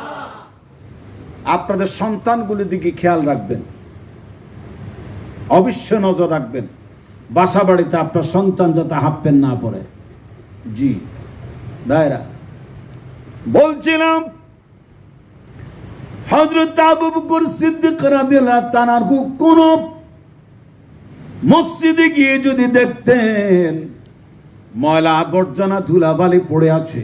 আপনাদের সন্তানগুলির দিকে খেয়াল রাখবেন, অবশ্যই নজর রাখবেন, বাসা বাড়িতে আপনার সন্তান যাতে হাফ প্যান্ট না পরে। জি দায়রা বলছিলাম হযরত আবু বকর সিদ্দিক রাদিয়াল্লাহু তাআলা কোন মসজিদে গিয়ে যদি দেখতেন ময়লা আবর্জনা ধুলাবালি পড়ে আছে,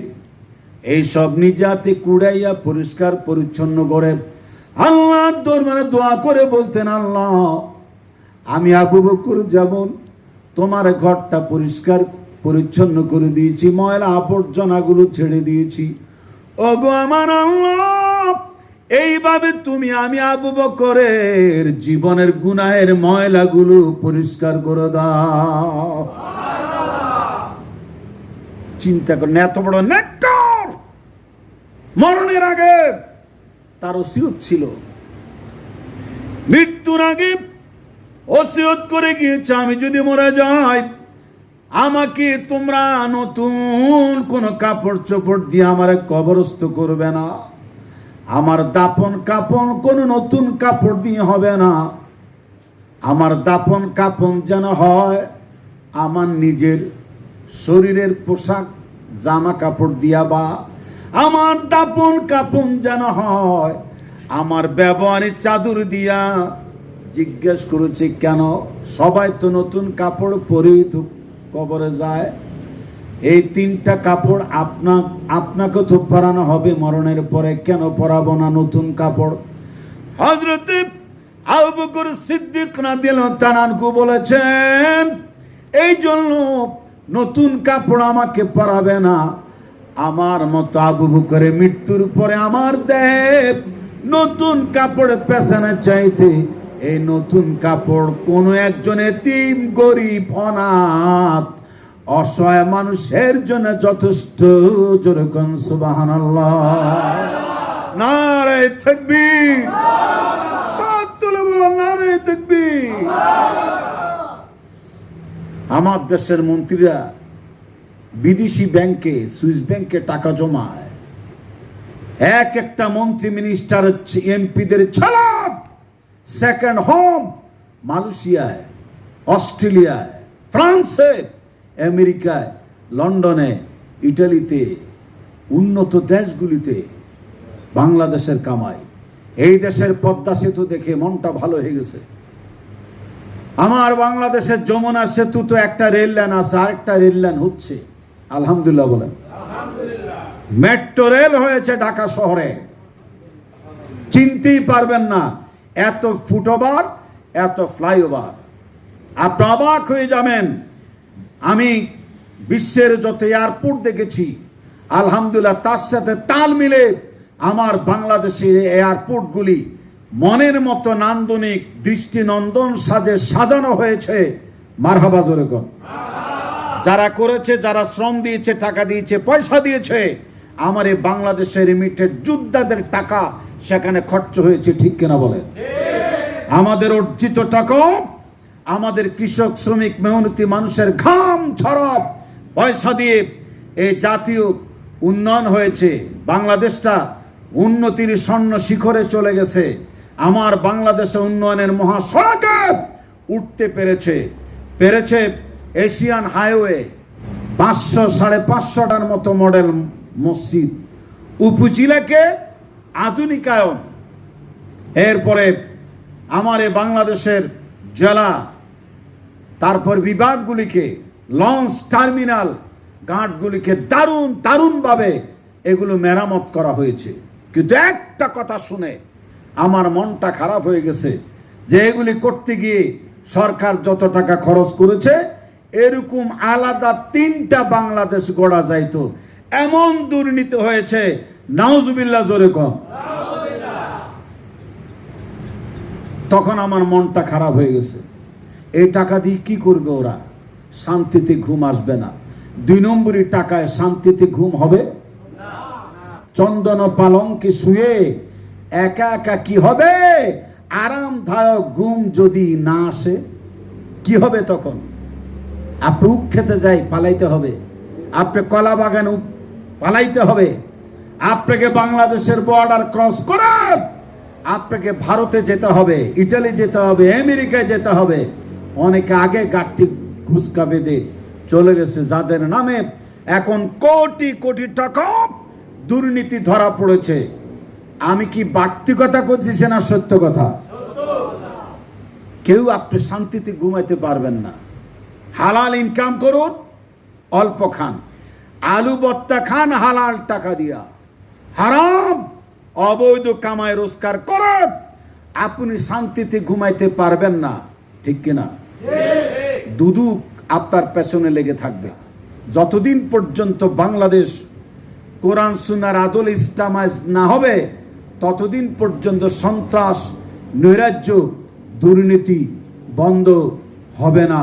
এই সব নিজাতে কুড়াইয়া পরিষ্কার পরিচ্ছন্ন করে আল্লাহর দরবারে দোয়া করে বলতেন, আল্লাহ আমি আবু বকর যেমন তোমার ঘরটা পরিষ্কার পরিচ্ছন্ন করে দিয়েছি, ময়লা আবর্জনাগুলো ছেড়ে দিয়েছি, ওগো আমার আল্লাহ এইভাবে তুমি আমি আবু বকরের জীবনের গুনাহের ময়লাগুলো পরিষ্কার করে দাও। চিন্তা করেন, এত বড় নেককার মরণের আগে তার ওসিয়ত ছিল, মৃত্যুর আগে ওসিয়ত করে গিয়েছে, আমি যদি মরে যাই আমাকে তোমরা নতুন কোন কাপড় চোপড় দিয়ে আমার কবরস্থ করবে না, আমার দাপন কাপন কোন নতুন কাপড় দিয়ে হবে না, আমার দাপন কাপন যেন হয় আমার নিজের শরীরের পোশাক জামা কাপড় দিয়া, বা আমার দাপন কাপন যেন হয় আমার ব্যবহারের চাদর দিয়া। জিজ্ঞেস করেছে কেন? সবাই তো নতুন কাপড় পরে কবরে যায়, এই তিনটা কাপড় আপনাকে তো পরানো হবে মরণের পরে, কেন পরাবো না নতুন কাপড়? হযরত আবু বকর সিদ্দিক রাদিয়াল্লাহু তাআলা আনহু বলেছেন, এই জন্য নতুন কাপড় আমাকে পরাবে না, আমার মতো আবু বকরের মৃত্যুর পরে আমার দেহে নতুন কাপড় পেছনে চাইতে এই নতুন কাপড় কোন একজন এতিম গরিব অনাথ অসহায় মানুষের জন্য যথেষ্ট। যেরকম সুবহানাল্লাহ, নারে তাকবীর, হাত তুলে বলো নারে তাকবীর। আমার দেশের মন্ত্রীরা বিদেশি ব্যাংকে সুইস ব্যাংকে টাকা জমায়, এক একটা মন্ত্রী মিনিস্টার এমপিদের ছাড়া সেকেন্ড হোম মালয়েশিয়ায়, অস্ট্রেলিয়ায়, ফ্রান্সে, আমেরিকায়, লন্ডনে, ইটালিতে, উন্নত দেশগুলিতে বাংলাদেশের কামাই। এই দেশের পদ্মা সেতু দেখে মনটা ভালো হয়ে গেছে। আমার বাংলাদেশের যমুনা সেতু তো একটা রেল লাইন আছে, আরেকটা রেল লাইন হচ্ছে, আলহামদুলিল্লাহ বলেন। মেট্রো রেল হয়েছে ঢাকা শহরে, চিনতেই পারবেন না, এত ফুটওভার, এত ফ্লাইওভার, আপনি অবাক হয়ে যাবেন। আমি বিশ্বের যত এয়ারপোর্ট দেখেছি আলহামদুলিল্লাহ, তার সাথে তাল মিলে আমার বাংলাদেশের এয়ারপোর্টগুলি মনের মতো নান্দনিক দৃষ্টিনন্দন সাজে সাজানো হয়েছে। মারহাবা জোরে কোন। যারা করেছে, যারা শ্রম দিয়েছে, টাকা দিয়েছে, পয়সা দিয়েছে, আমার এই বাংলাদেশের রিমিটেড যোদ্ধাদের টাকা সেখানে খরচ হয়েছে, ঠিক কিনা বলেন? আমাদের অর্জিত টাকা, আমাদের কৃষক শ্রমিক মেহনতি মানুষের ঘাম ঝরা পয়সা দিয়ে এই জাতীয় উন্নয়ন হয়েছে। বাংলাদেশটা উন্নতির স্বর্ণ শিখরে চলে গেছে। আমার বাংলাদেশে উন্নয়নের মহাসড়কে উঠতে পেরেছে এশিয়ান হাইওয়ে, 500-550টার মতো মডেল মসজিদ, উপজেলাকে আধুনিকায়ন, এরপরে আমার এই বাংলাদেশের জেলা, তারপর বিভাগগুলিকে, লঞ্চ টার্মিনাল, ঘাটগুলিকে দারুণভাবে এগুলো মেরামত করা হয়েছে। কিন্তু একটা কথা শুনে আমার মনটা খারাপ হয়ে গেছে যে এগুলি করতে গিয়ে সরকার যত টাকা খরচ করেছে এরকম আলাদা 3টা বাংলাদেশ গড়া যাইতো, এমন দুর্নীতি হয়েছে। নাউজুবিল্লাহ জোরে কম। তখন আমার মনটা খারাপ হয়ে গেছে। এই টাকা দিয়ে কি করবে ওরা? শান্তিতে ঘুম আসবে না। 2 নম্বরই টাকায় শান্তিতে ঘুম হবে? চন্দন পালঙ্কে শুয়ে একা একা কি হবে? আরামদায়ক ঘুম যদি না আসে কি হবে তখন? আপনি উখ খেতে যাই পালাইতে হবে, আপনি কলা বাগান পালাইতে হবে, আপনাকে বাংলাদেশের বর্ডার ক্রস করে আপনাকে ভারতে যেতে হবে, ইটালি যেতে হবে, আমেরিকায় যেতে হবে। অনেকে আগে গাঠটি ঘুষকা বেঁধে চলে গেছে, যাদের নামে এখন কোটি কোটি টাকা দুর্নীতি ধরা পড়েছে। আমি কি বাড়তি কথা করতেছি না সত্য কথা? কেউ আপনি শান্তিতে ঘুমাইতে পারবেন না। হালাল ইনকাম করুন, অল্প খান, আলু বত্তা খান হালাল টাকা দিয়া, হারাম অবৈধ কামাই রোজগার করেন, আপনি শান্তিতে ঘুমাইতে পারবেন না, ঠিক কিনা? দুদুক আপনার পেছনে লেগে থাকবে। যতদিন পর্যন্ত বাংলাদেশ কোরআন সুন্নাহর আদল ইসলামাইজ না হবে, ততদিন পর্যন্ত সন্ত্রাস, নৈরাজ্য, দুর্নীতি বন্ধ হবে না,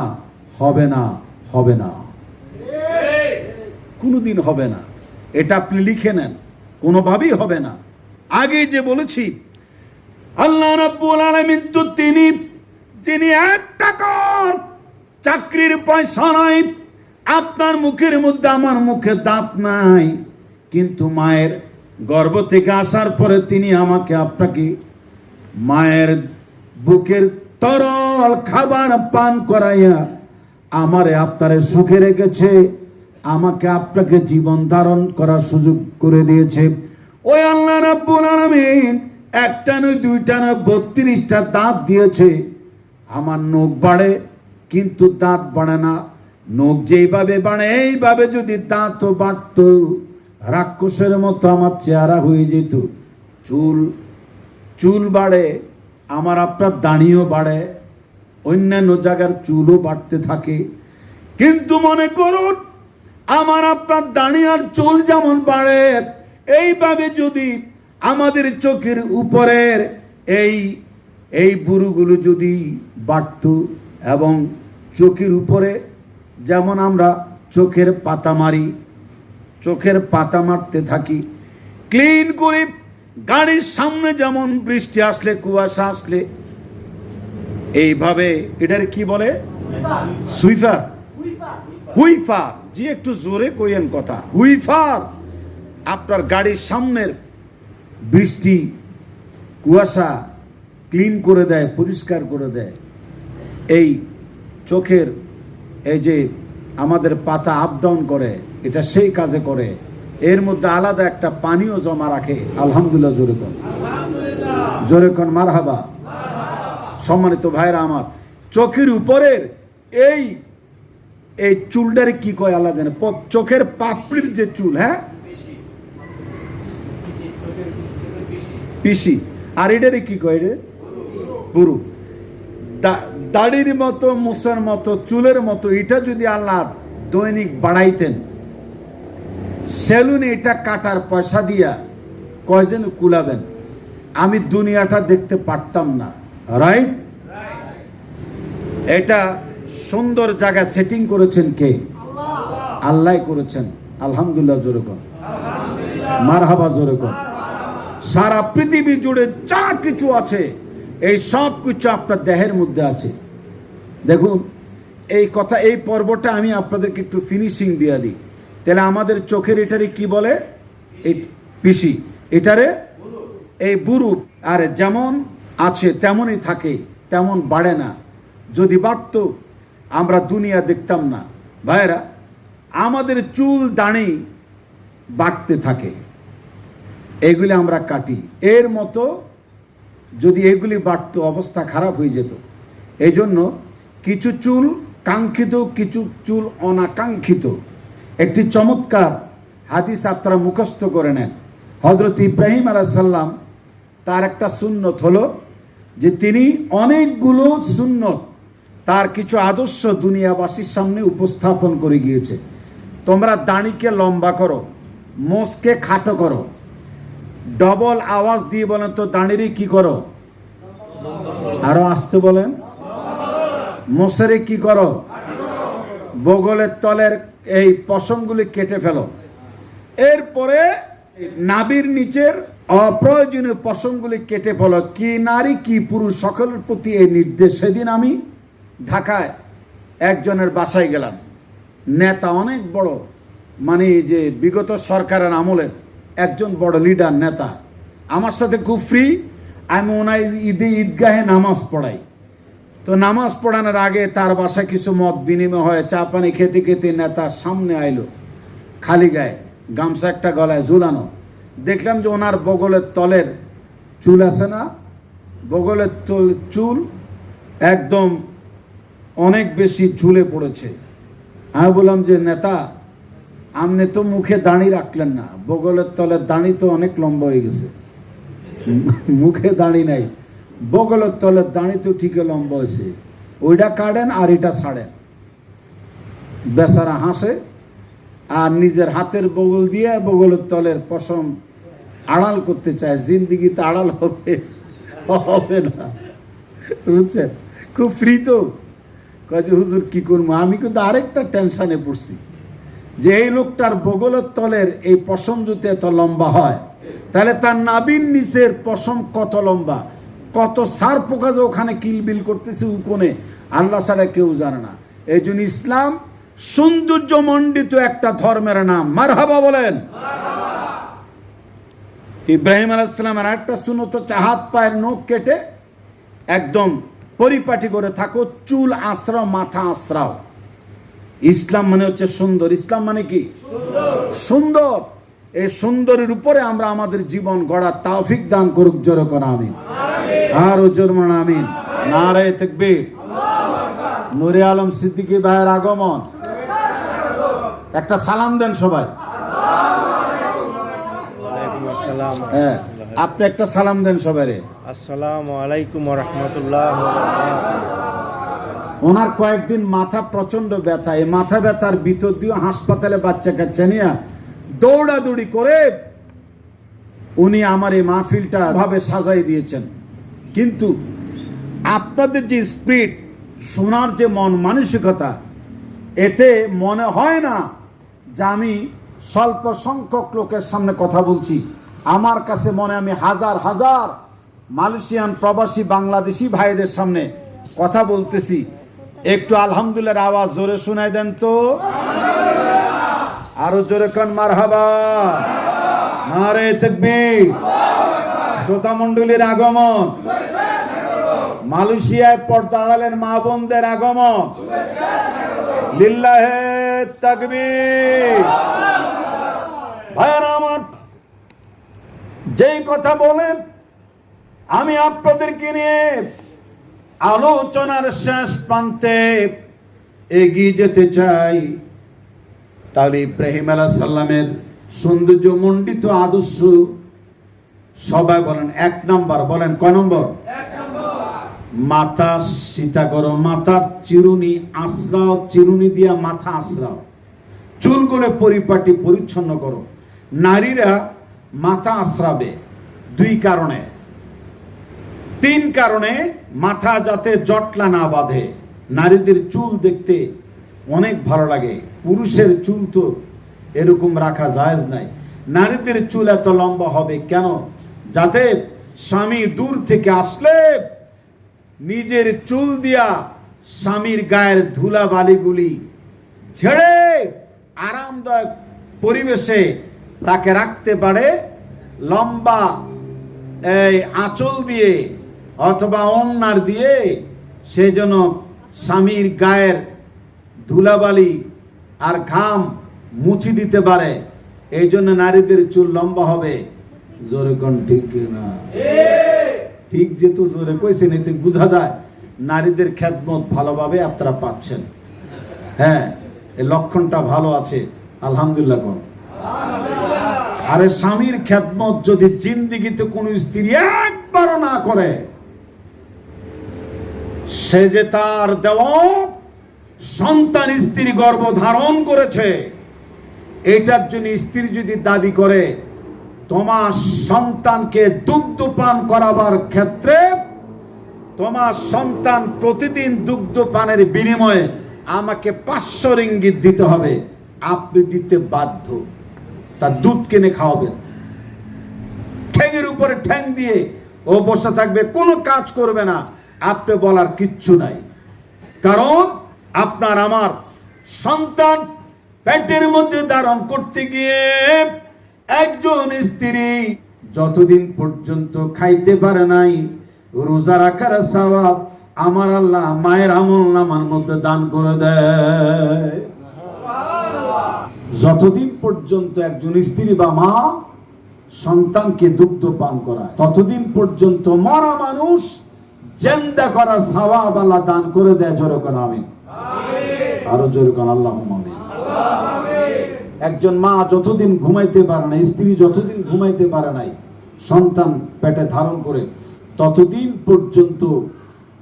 হবে না, হবে না, কোনোদিন হবে না। এটা আপনি লিখে নেন, কোনোভাবেই হবে না। আগে যে বলেছি, আল্লাহ রাব্বুল আলামিন তো তিনি, যিনি 1 টাকার চাকরির পয়সা নাই, আপনার মুখের মধ্যে আমার মুখে দাঁত নাই, কিন্তু মায়ের গর্ভ থেকে আসার পরে তিনি আমাকে আপনাকে মায়ের বুকের তরল খাবার পান করাইয়া আমারে আপনারে সুখে রেখেছে, আমাকে আপনাকে জীবন ধারণ করার সুযোগ করে দিয়েছে। ওই আল্লাহ রাব্বুল আলামিন একটা নয়, দুইটা নয়, 32টা দাঁত দিয়েছে। আমার নখ বাড়ে কিন্তু দাঁত বাড়ে না। নখ যেইভাবে বাড়ে এইভাবে যদি দাঁতও বাড়ত, রাক্ষসের মতো আমার চেহারা হয়ে যেত। চুল বাড়ে, আমার আপনার দাড়িও বাড়ে, অন্যান্য জায়গার চুলও বাড়তে থাকে। কিন্তু মনে করুন, আমার আপনার দাড়ি আর চুল যেমন বাড়ে, এইভাবে যদি আমাদের চোখের উপরের এই বুরুগুলো যদি বাড়ত, এবং চোখের উপরে যেমন আমরা চোখের পাতা মারি, চোখের পাতা মারতে থাকি ক্লিন করে, গাড়ির সামনে যেমন বৃষ্টি আসলে, কুয়াশা আসলে এইভাবে, এটার কি বলে? সুইপার, হুইফার। জি, একটু জোরে কইেন কথা। হুইফার আপনার গাড়ির সামনের বৃষ্টি, কুয়াশা ক্লিন করে দেয়, পরিষ্কার করে দেয়। এই চোখের এই যে আমাদের পাতা আপ ডাউন করে, এটা সেই কাজে করে। এর মধ্যে আলাদা একটা পানীয় জমা রাখে। আলহামদুলিল্লাহ, জোরে কোন, জোরে কোন মারহাবা। সম্মানিত ভাইরা আমার, চোখের উপরের এই চুলটারে কি কয় আল্লাহ জানে, চোখের পাপড়ির যে চুল, হ্যাঁ, পিসি। আর এটারে কি কয়? এটা পুরু। দাড়ির মতো, মোসার মতো, চুলের মতো এটা যদি আল্লাহ দৈনিক বাড়াইতেন, সেলুনে এটা কাটার পয়সা দিয়া কয়জন কুলাবেন? আমি দুনিয়াটা দেখতে পারতাম না, রাইট? এটা সুন্দর জায়গা সেটিং করেছেন কে? আল্লাহ করেছেন। আলহামদুলিল্লাহ, জোরে কোন মারহাবা, জোরে কোন। সারা পৃথিবী জুড়ে যা কিছু আছে, এই সব কিছু আপনার দেহের মধ্যে আছে। দেখুন, এই কথা, এই পর্বটা আমি আপনাদেরকে একটু ফিনিশিং দিয়ে দিই। তাহলে আমাদের চোখের এটারে কি বলে? এই পিসি, এটারে এই বুরু। আর যেমন আছে তেমনই থাকে, তেমন বাড়ে না। যদি বাড়ত আমরা দুনিয়া দেখতাম না। ভাইরা, আমাদের চুল দাড়ি বাড়তে থাকে, এগুলি আমরা কাটি। এর মতো যদি এগুলি বাড়তো, অবস্থা খারাপ হয়ে যেত। এই জন্য কিছু চুল কাঙ্ক্ষিত, কিছু চুল অনাকাঙ্ক্ষিত। একটি চমৎকার হাদিস আপনারা মুখস্থ করে নেন। হযরত ইব্রাহিম আলাইহিস সালাম, তার একটা সুন্নত হলো যে তিনি অনেকগুলো সুন্নত, তার কিছু আদর্শ দুনিয়াবাসীর সামনে উপস্থাপন করে গিয়েছে। তোমরা দাড়িকে লম্বা করো, মোষকে খাটো করো। ডবল আওয়াজ দিয়ে বলেন তো, দাঁড়িয়ে কি করো? আরো আসতে বলেন। মোষেরে কি করো? বগলের তলের এই পশমগুলি কেটে ফেলো। এরপরে নাভির নিচের অপ্রয়োজনীয় পশমগুলি কেটে ফেলো। কি নারী কি পুরুষ সকলের প্রতি এই নির্দেশ। সেদিন আমি ঢাকায় একজনের বাসায় গেলাম, নেতা, অনেক বড়, মানে যে বিগত সরকারের আমলের একজন বড় লিডার নেতা। আমার সাথে খুব ফ্রি। আমি ওনার ঈদগাহে নামাজ পড়াই। তো নামাজ পড়ানোর আগে তার বাসায় কিছু মত বিনিময় হয়। চা পানি খেতে খেতে নেতা সামনে আইলো। খালি গায়ে, গামছা একটা গলায় ঝুলানো। দেখলাম যে ওনার বগলের তলের চুল আছে না, বগলের চুল একদম অনেক বেশি ঝুলে পড়েছে। আমি বললাম যে নেতা, আপনি তো মুখে দাড়ি রাখলেন না, বগলের তলের দাড়ি তো অনেক লম্বা হয়ে গেছে। মুখে দাড়ি নাই, বগলের তলের দাড়ি তো ঠিকই লম্বা হয়েছে, ওইটা কাটেন আর এটা ছাড়েন। বেচারা হাসে আর নিজের হাতের বগল দিয়ে বগলের তলের পশম আড়াল করতে চায়। জিন্দিগিতে আড়াল হবে হবে না, বুঝছেন? খুব ফ্রি তো। কাজে হুজুর কি করবো? আমি কিন্তু আরেকটা টেনশনে পড়ছি যে এই লোকটার বগলের তলের এই পশম যদি এত লম্বা হয়, তাহলে তার নাভির নিচের পশম কত লম্বা, কত সার পোকা যে ওখানে কিলবিল করতেছে উকোনে, আল্লাহ ছাড়া কেউ জানে না। এই জন্য ইসলাম সৌন্দর্য মণ্ডিত একটা ধর্মের নাম। মারহাবা বলেন। ইব্রাহিম আলাইহিস সালামের একটা সুন্নত হচ্ছে হাত পায়ের নখ কেটে একদম পরিপাটি করে থাকো, চুল আশ্রাও, মাথা আশ্রাও। ইসলাম মানে হচ্ছে সুন্দর। ইসলাম মানে কি? সুন্দর। এই সুন্দরের উপরে আমরা আমাদের জীবন গড়ার তৌফিক দান করুক। জোরে কোন আমিন। আর জোরে কোন আমিন। নারে তাকবীর। নূরে আলম সিদ্দিকী ভাইয়ের আগমন। একটা সালাম দেন সবাই। হ্যাঁ, আপনি একটা সালাম দেন সবাই। আসসালামু আলাইকুম ওয়া রাহমাতুল্লাহ। ওনার কয়েকদিন মাথা প্রচন্ড ব্যথা, এই মাথা ব্যথার ভিতর দিয়ে হাসপাতালে বাচ্চা কাচ্চা নিয়ে দৌড়াদৌড়ি করে উনি আমার এই মাহফিলটা ভাবে সাজাই দিয়েছেন। কিন্তু আপনাদের যে স্পিরিট, শোনার যে মন মানসিকতা, এতে মনে হয় না যে আমি স্বল্প সংখ্যক লোকের সামনে কথা বলছি। আমার কাছে মনে আমি হাজার হাজার মালয়েশিয়ান প্রবাসী বাংলাদেশি ভাইদের সামনে কথা বলতেছি। একটু আলহামদুলিল্লাহর আওয়াজ জোরে শোনায় দেন তো। আরো জোরে কান মারহাবা। নারে তাকবীর। শ্রোতা মণ্ডলীর আগমন, মালয়েশিয়ায় পর্দা আড়ালের মা বোনদের আগমন, লিল্লাহে তাকবীর। ভাইরা আমার, যেই কথা বলেন আমি আপনাদেরকে নিয়ে আলোচনার শেষ প্রান্তে এগিয়ে যেতে চাই। তাহলে ইব্রাহিম আলাইহিস সালামের সৌন্দর্য মণ্ডিত আদর্শ সবাই বলেন এক নম্বর। বলেন কয় নম্বর? মাথা সীতা করো, মাথার চিরুনি আশ্রাও, চিরুনি দিয়া মাথা আশ্রাও, চুলগুলো পরিপাটি পরিচ্ছন্ন করো। নারীরা মাথা আশ্রাবে দুই কারণে, তিন কারণে। মাথা যাতে জটলা না বাঁধে। নারীদের চুল দেখতে অনেক ভালো লাগে, পুরুষের চুল তো এরকম রাখা জায়েজ নাই। নারীদের চুল এত লম্বা হবে কেন? যাতে স্বামী দূর থেকে আসলে নিজের চুল দিয়া স্বামীর গায়ের ধুলা বালিগুলি ঝেড়ে আরামদায়ক পরিবেশে তাকে রাখতে পারে। লম্বা এই আঁচল দিয়ে অথবা ওড়নার দিয়ে সে যেন স্বামীর গায়ের ধুলাবালি আর ঘাম মুছি দিতে পারে। এই জন্য নারীদের চুল লম্বা হবে। জোরে কোন ঠিক না? ঠিক যেহেতু জোরে কইছেন, এতে বোঝা যায় নারীদের খেদমত ভালোভাবে আপনারা পাচ্ছেন। হ্যাঁ, এই লক্ষণটা ভালো আছে, আলহামদুলিল্লাহ কোন। আরে স্বামীর খেদমত যদি জিন্দিগিতে কোন স্ত্রী একবারও না করে, সে যে তার দেওয়া সন্তান স্ত্রী গর্ভ ধারণ করেছে, এটার জন্য স্ত্রী যদি দাবি করে তোমার সন্তানকে দুগ্ধ পান করাবার ক্ষেত্রে তোমার সন্তান প্রতিদিন দুগ্ধ পানের বিনিময়ে আমাকে 500 রিঙ্গিত দিতে হবে, আপনি দিতে বাধ্য। তার দুধ কিনে খাওয়াবেন। ঠ্যাঙের উপরে ঠ্যাং দিয়ে ও বসে থাকবে, কোনো কাজ করবে না, আপনি বলার কিচ্ছু নাই। কারণ আপনার আমার সন্তান পেটের মধ্যে ধারণ করতে গিয়ে একজন স্ত্রী যতদিন পর্যন্ত খাইতে পারে নাই, রোজা রাখার সওয়াব আমার আল্লাহ মায়ের আমলনামার মধ্যে দান করে দেয়। যতদিন পর্যন্ত একজন স্ত্রী বা মা সন্তানকে দুগ্ধ পান করায়, ততদিন পর্যন্ত মরা মানুষ জিন্দা করার সওয়াব আল্লাহ দান করে দেয়। জোরে কোন আমিন। আরো জোরে কোন আল্লাহুম্মা আমিন। একজন মা যতদিন ঘুমাইতে পারে না, স্ত্রী যতদিন ঘুমাইতে পারে নাই সন্তান পেটে ধারণ করে, ততদিন পর্যন্ত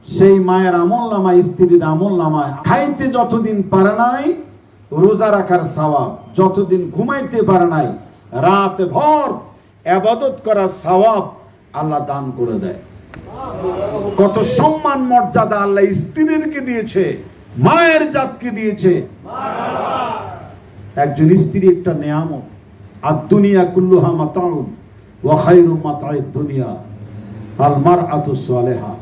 সেই মায়ের আমলনামায়, স্ত্রীর আমলনামায় খাইতে যতদিন পারে নাই রোজা রাখার সওয়াব, যতদিন ঘুমাইতে পারে নাই রাত ভর ইবাদত করার সওয়াব আল্লাহ দান করে দেয়। কত সম্মান মর্যাদা আল্লাহ স্ত্রীকে দিয়েছে, মায়ের জাতকে দিয়েছে। একজন স্ত্রী একটা নিয়ামত। আর দুনিয়া কুল্লুহা মাতাউন ওয়া খায়রু মাতাউদ দুনিয়া আল মারআতু সালিহা।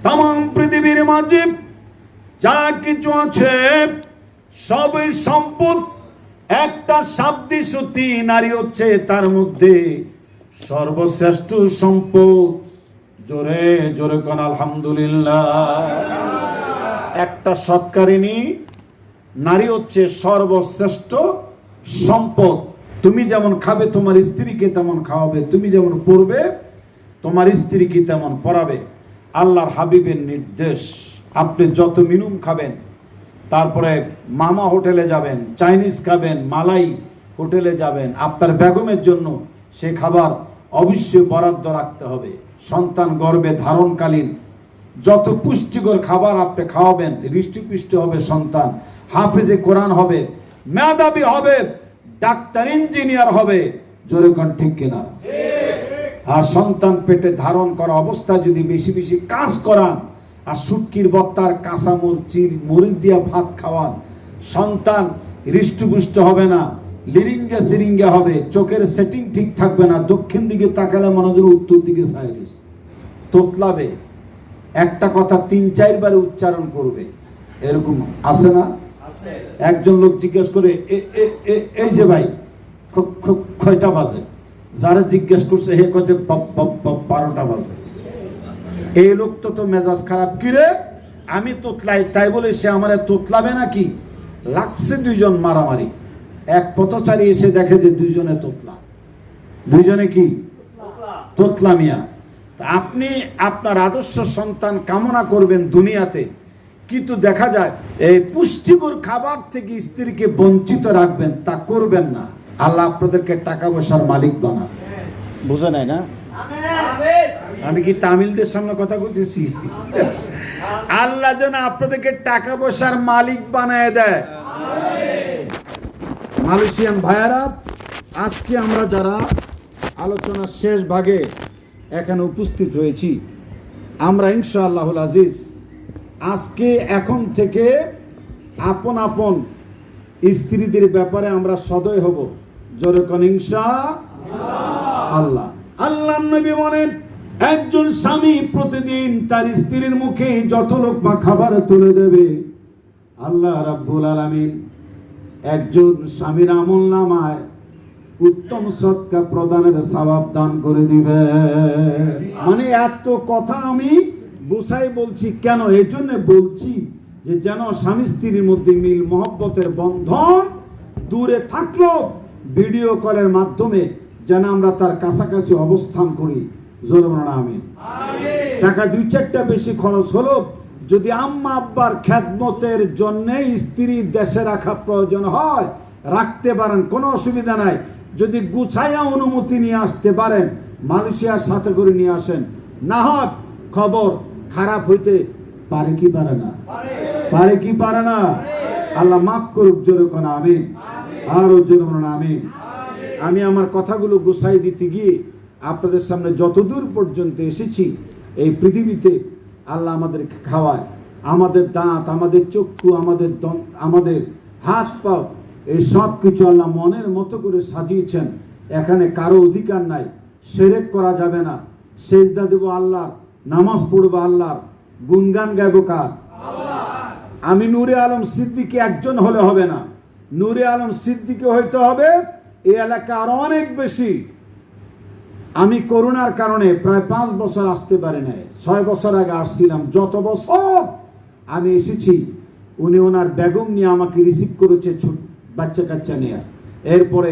तमाम পৃথিবীর মাঝে যা কিছু আছে সবই সম্পদ। একটা শাব্দিক সতী নারী হচ্ছে তার মধ্যে সর্বশ্রেষ্ঠ সম্পদ। জোরে জোরে কোন আলহামদুলিল্লাহ। একটা সৎকারিনী নারী হচ্ছে সর্বশ্রেষ্ঠ সম্পদ। তুমি যেমন খাবে তোমার স্ত্রীকে তেমন খাওয়াবে, তুমি যেমন পড়বে তোমার স্ত্রীকে তেমন পড়াবে। আল্লাহর হাবিবের নির্দেশ, আপনি যত মিনুম খাবেন, তারপরে মামা হোটেলে যাবেন, চাইনিজ খাবেন, মালাই হোটেলে যাবেন, আপনার বেগমের জন্য সে খাবার অবশ্যই বরাদ্দ রাখতে হবে। সন্তান গর্ভে ধারণকালীন যত পুষ্টিকর খাবার আপনি খাওয়াবেন, হৃষ্টপুষ্ট হবে সন্তান, হাফেজে কোরআন হবে, মেধাবী হবে, ডাক্তার ইঞ্জিনিয়ার হবে। জোরে কোন ঠিক কিনা? আর সন্তান পেটে ধারণ করা অবস্থায় যদি বেশি বেশি কাজ করান, আর শুটকির বত্তার কাঁচা মরিচ দিয়া ভাত খাওয়ান, সন্তান হৃষ্টপুষ্ট হবে না, লিরিঙ্গা সিরিঙ্গা হবে, চোখের সেটিং ঠিক থাকবে না, দক্ষিণ দিকে তাকালে মনে হয় উত্তর দিকে সাইরিস তোতলাবে, একটা কথা ৩-৪ বার উচ্চারণ করবে। এরকম আছে না? একজন লোক জিজ্ঞেস করে এই যে ভাই কয়টা বাজে? যারা জিজ্ঞেস করছে হে কছে 12টা বাজে। এই লোক তো মেজাজ খারাপ, কিরে আমি তোতলাই তাই বলে সে আমারে তোতলাবে নাকি? লাগছে দুইজন মারামারি, এক পথচারী এসে দেখে যে দুইজনে তোতলা, দুইজনে কি তোতলামিয়া। আপনি আপনার আদর্শ সন্তান কামনা করবেন দুনিয়াতে, কিন্তু দেখা যায় এই পুষ্টিকর খাবার থেকে স্ত্রীকে বঞ্চিত রাখবেন, তা করবেন না। আল্লাহ আপনাদেরকে টাকা পয়সার মালিক বানান। বুঝে নাই না? আমি কি তামিলদের সামনে কথা বলতেছি? আল্লাহ যেন আপনাদেরকে টাকা পয়সার মালিক বানায় দেয়। মালয়েশিয়ান ভাইয়ারা, আজকে আমরা যারা আলোচনার শেষ ভাগে এখানে উপস্থিত হয়েছি, আমরা ইনশাআল্লাহুল আজিজ আজকে এখন থেকে আপন আপন স্ত্রীদের ব্যাপারে আমরা সদয় হব। জোরে কোন ইনশাআল্লাহ। আল্লাহর নবী বলেন, একজন স্বামী প্রতিদিন তার স্ত্রীর মুখে যত লোকমা খাবার তুলে দেবে, আল্লাহ রাব্বুল আলামিন একজন স্বামীর আমলনামায় উত্তম সদকা প্রদানের সওয়াব দান করে দিবে। মানে এত কথা আমি বুঝাই বলছি কেন? এই জন্য বলছি যে যেন স্বামী স্ত্রীর মধ্যে মিল মহব্বতের বন্ধন দূরে থাকলো ভিডিও কলের মাধ্যমে যেন আমরা তার কাছাকাছি অবস্থান করি। জোরে বলুন আমিন। টাকা 2-4টা বেশি খরচ হলো, যদি আম্মা আব্বার খেদমতের জন্য স্ত্রী দেশে রাখা প্রয়োজন হয় রাখতে পারেন, কোনো অসুবিধা নাই। যদি গুছাইয়া অনুমতি নিয়ে আসতে পারেন, মালয়েশিয়ার সাথে করে নিয়ে আসেন। না হয় খবর খারাপ হইতে পারে কি পারে না? পারে কি পারে না? আল্লাহ মাফ করুক। জোরে কোন আমিন। আর জোরে বলুন আমিন। আমি আমার কথাগুলো গুছাই দিতে গিয়ে আপনাদের সামনে যতদূর পর্যন্ত এসেছি, এই পৃথিবীতে আল্লাহ আমাদেরকে খাওয়ায়, আমাদের দাঁত, আমাদের চক্ষু, আমাদের হাত পা, এই সব কিছু আল্লাহ মনের মতো করে সাজিয়েছেন। এখানে কারো অধিকার নাই, শিরক করা যাবে না, সেজদা দেব আল্লাহর, নামাজ পড়বো আল্লাহর, গুনগান গাইব কার? আমি নূরে আলম সিদ্দিকী একজন হলে হবে না, নূরে আলম সিদ্দিকী হইতে হবে এই এলাকা আরো অনেক বেশি। আমি করোনার কারণে প্রায় 5 বছর আসতে পারি নাই, 6 বছর আগে আসছিলাম। যত বছর আমি এসেছি, উনি ওনার বেগম নিয়ে আমাকে রিসিভ করেছে, বাচ্চা কাচ্চা নিয়ে। এরপরে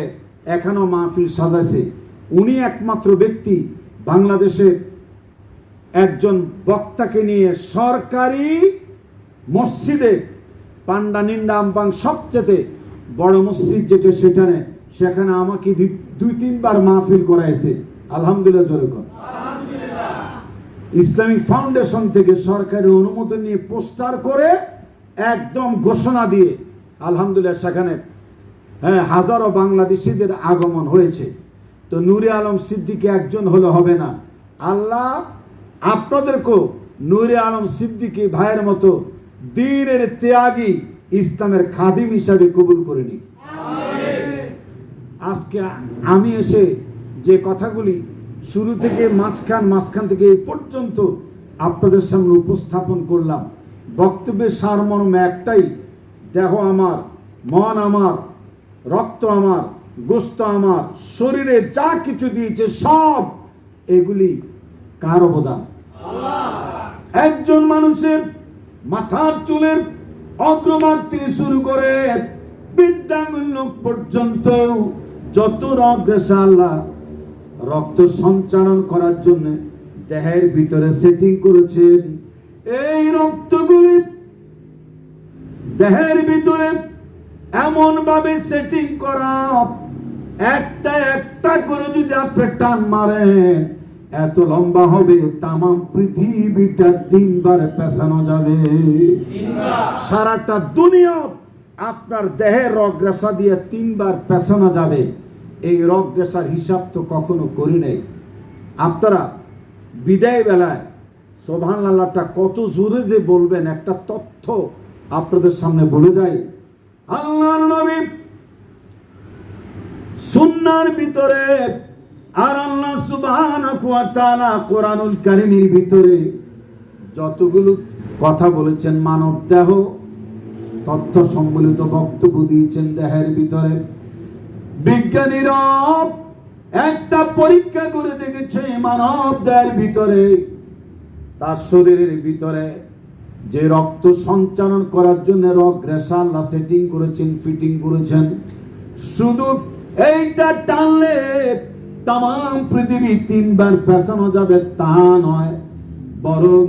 এখানেও মাহফিল সাজাইছে। উনি একমাত্র ব্যক্তি বাংলাদেশের একজন বক্তাকে নিয়ে সরকারি মসজিদে পান্ডা নিন্ডা আমপাং সবচেয়ে বড় মসজিদ যেটা সেখানে আমাকে 2-3 বার মাহফিল করাইছে। আলহামদুলিল্লাহ জোরে কর। ইসলামিক ফাউন্ডেশন থেকে সরকারি অনুমোদন নিয়ে পোস্টার করে একদম ঘোষণা দিয়ে আলহামদুলিল্লাহ সেখানে হাজারো বাংলাদেশিদের আগমন হয়েছে। তো নূরে আলম সিদ্দিকী একজন হলে হবে না, আল্লাহ আপনাদেরকেও নূরে আলম সিদ্দিকী ভাইয়ের মতো দ্বীনের ত্যাগী ইসলামের খাদিম হিসাবে কবুল করে নিন। আজকে আমি এসে যে কথাগুলি শুরু থেকে মাঝখান থেকে এই পর্যন্ত আপনাদের সামনে উপস্থাপন করলাম, বক্তব্যের সারমর্ম একটাই, দেহ আমার, মন আমার, রক্ত আমার, গোস্ত আমার, শরীরে যা কিছু দিয়েছে সব এগুলি কার অবদান? একজন মানুষের মাথার চুলের অগ্রভাগ থেকে শুরু করে বৃদ্ধাঙ্গুল পর্যন্ত যত রক্ত আল্লাহ রক্ত সঞ্চালন করার জন্য দেহের ভিতরে সেটিং করেছেন, এই রক্তগুলি দেহের ভিতরে এমন ভাবে সেটিং করা, একটা একটা করে যদি আপনি টান মারেন এত লম্বা হবে তামাম পৃথিবীটা 3 বার পেছানো যাবে। সারাটা দুনিয়া আপনার দেহের রগরেশা দিয়ে 3 বার পেছানো যাবে। এই রগরেশার হিসাব তো কখনো করি নাই। আপনারা বিদায় বেলায় সুবহানাল্লাহটা কত জোরে যে বলবেন একটা তথ্য আপনাদের সামনে বলে যায়। আল্লাহর নবী সুন্নাহর ভিতরে আর আল্লাহ সুবহানাহু ওয়া তাআলা কোরআনুল কারীমের ভিতরে যতগুলো কথা বলেছেন, মানব দেহ তথ্য সম্বলিত বক্তব্য দিয়েছেন দেহের ভিতরে, বিজ্ঞানীরা একটা পরীক্ষা করে দেখেছে মানব দেহের ভিতরে তার শরীরের ভিতরে যে রক্ত সঞ্চালন করার জন্য রগরেশা আল্লাহ সেটিং করেছেন, ফিটিং করেছেন, শুধু এইটা টানলে তামাম পৃথিবী 3 বার পেছানো যাবে তা নয়, বরং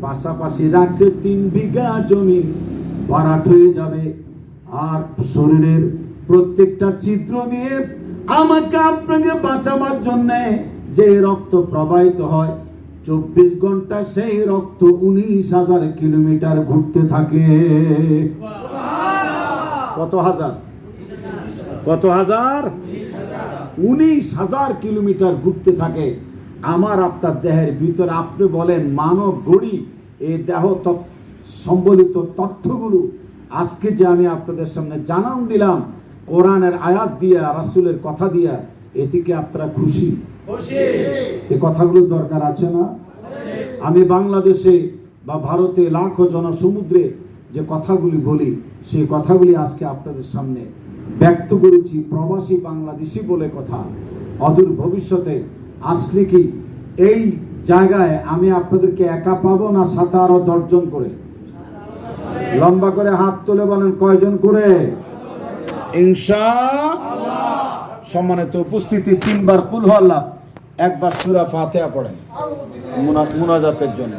পাশাপাশি রাখলে 3 বিঘা জমি ভরাট হয়ে যাবে। আর শরীরের প্রত্যেকটা ছিদ্র দিয়ে আমাকে আপনাকে বাঁচাবার জন্য যে রক্ত প্রবাহিত হয় 24 ঘন্টা সেই রক্ত 19,000 কিলোমিটার ঘুরতে থাকে। কত হাজার? 19,000 কিলোমিটার ঘুরতে থাকে আমার আপনার দেহের ভিতরে। আপনি বলেন মানব গড়ি এই দেহ সম্বলিত তথ্যগুলো আজকে যে আমি আপনাদের সামনে জানান দিলাম কোরআনের আয়াত দিয়া, রাসূলের কথা দিয়া, এতে কি আপনারা খুশি? এই কথাগুলোর দরকার আছে না? আমি বাংলাদেশে বা ভারতে লাখো জনসমুদ্রে যে কথাগুলি বলি সেই কথাগুলি আজকে আপনাদের সামনে ব্যক্ত করেছি। প্রবাসী বাংলাদেশি বলে কথা, অদূর ভবিষ্যতে আসলে কি এই জায়গায় আমি আপনাদেরকে একা পাবো না সাথে আরো 10 জন করে? লম্বা করে হাত তুলে বলেন কয়জন করে? ইনশাআল্লাহ। সম্মানিত উপস্থিতি, 3 বার কুল হু আল্লাহ, 1 বার সূরা ফাতিহা পড়েন মুনাজাতের জন্য।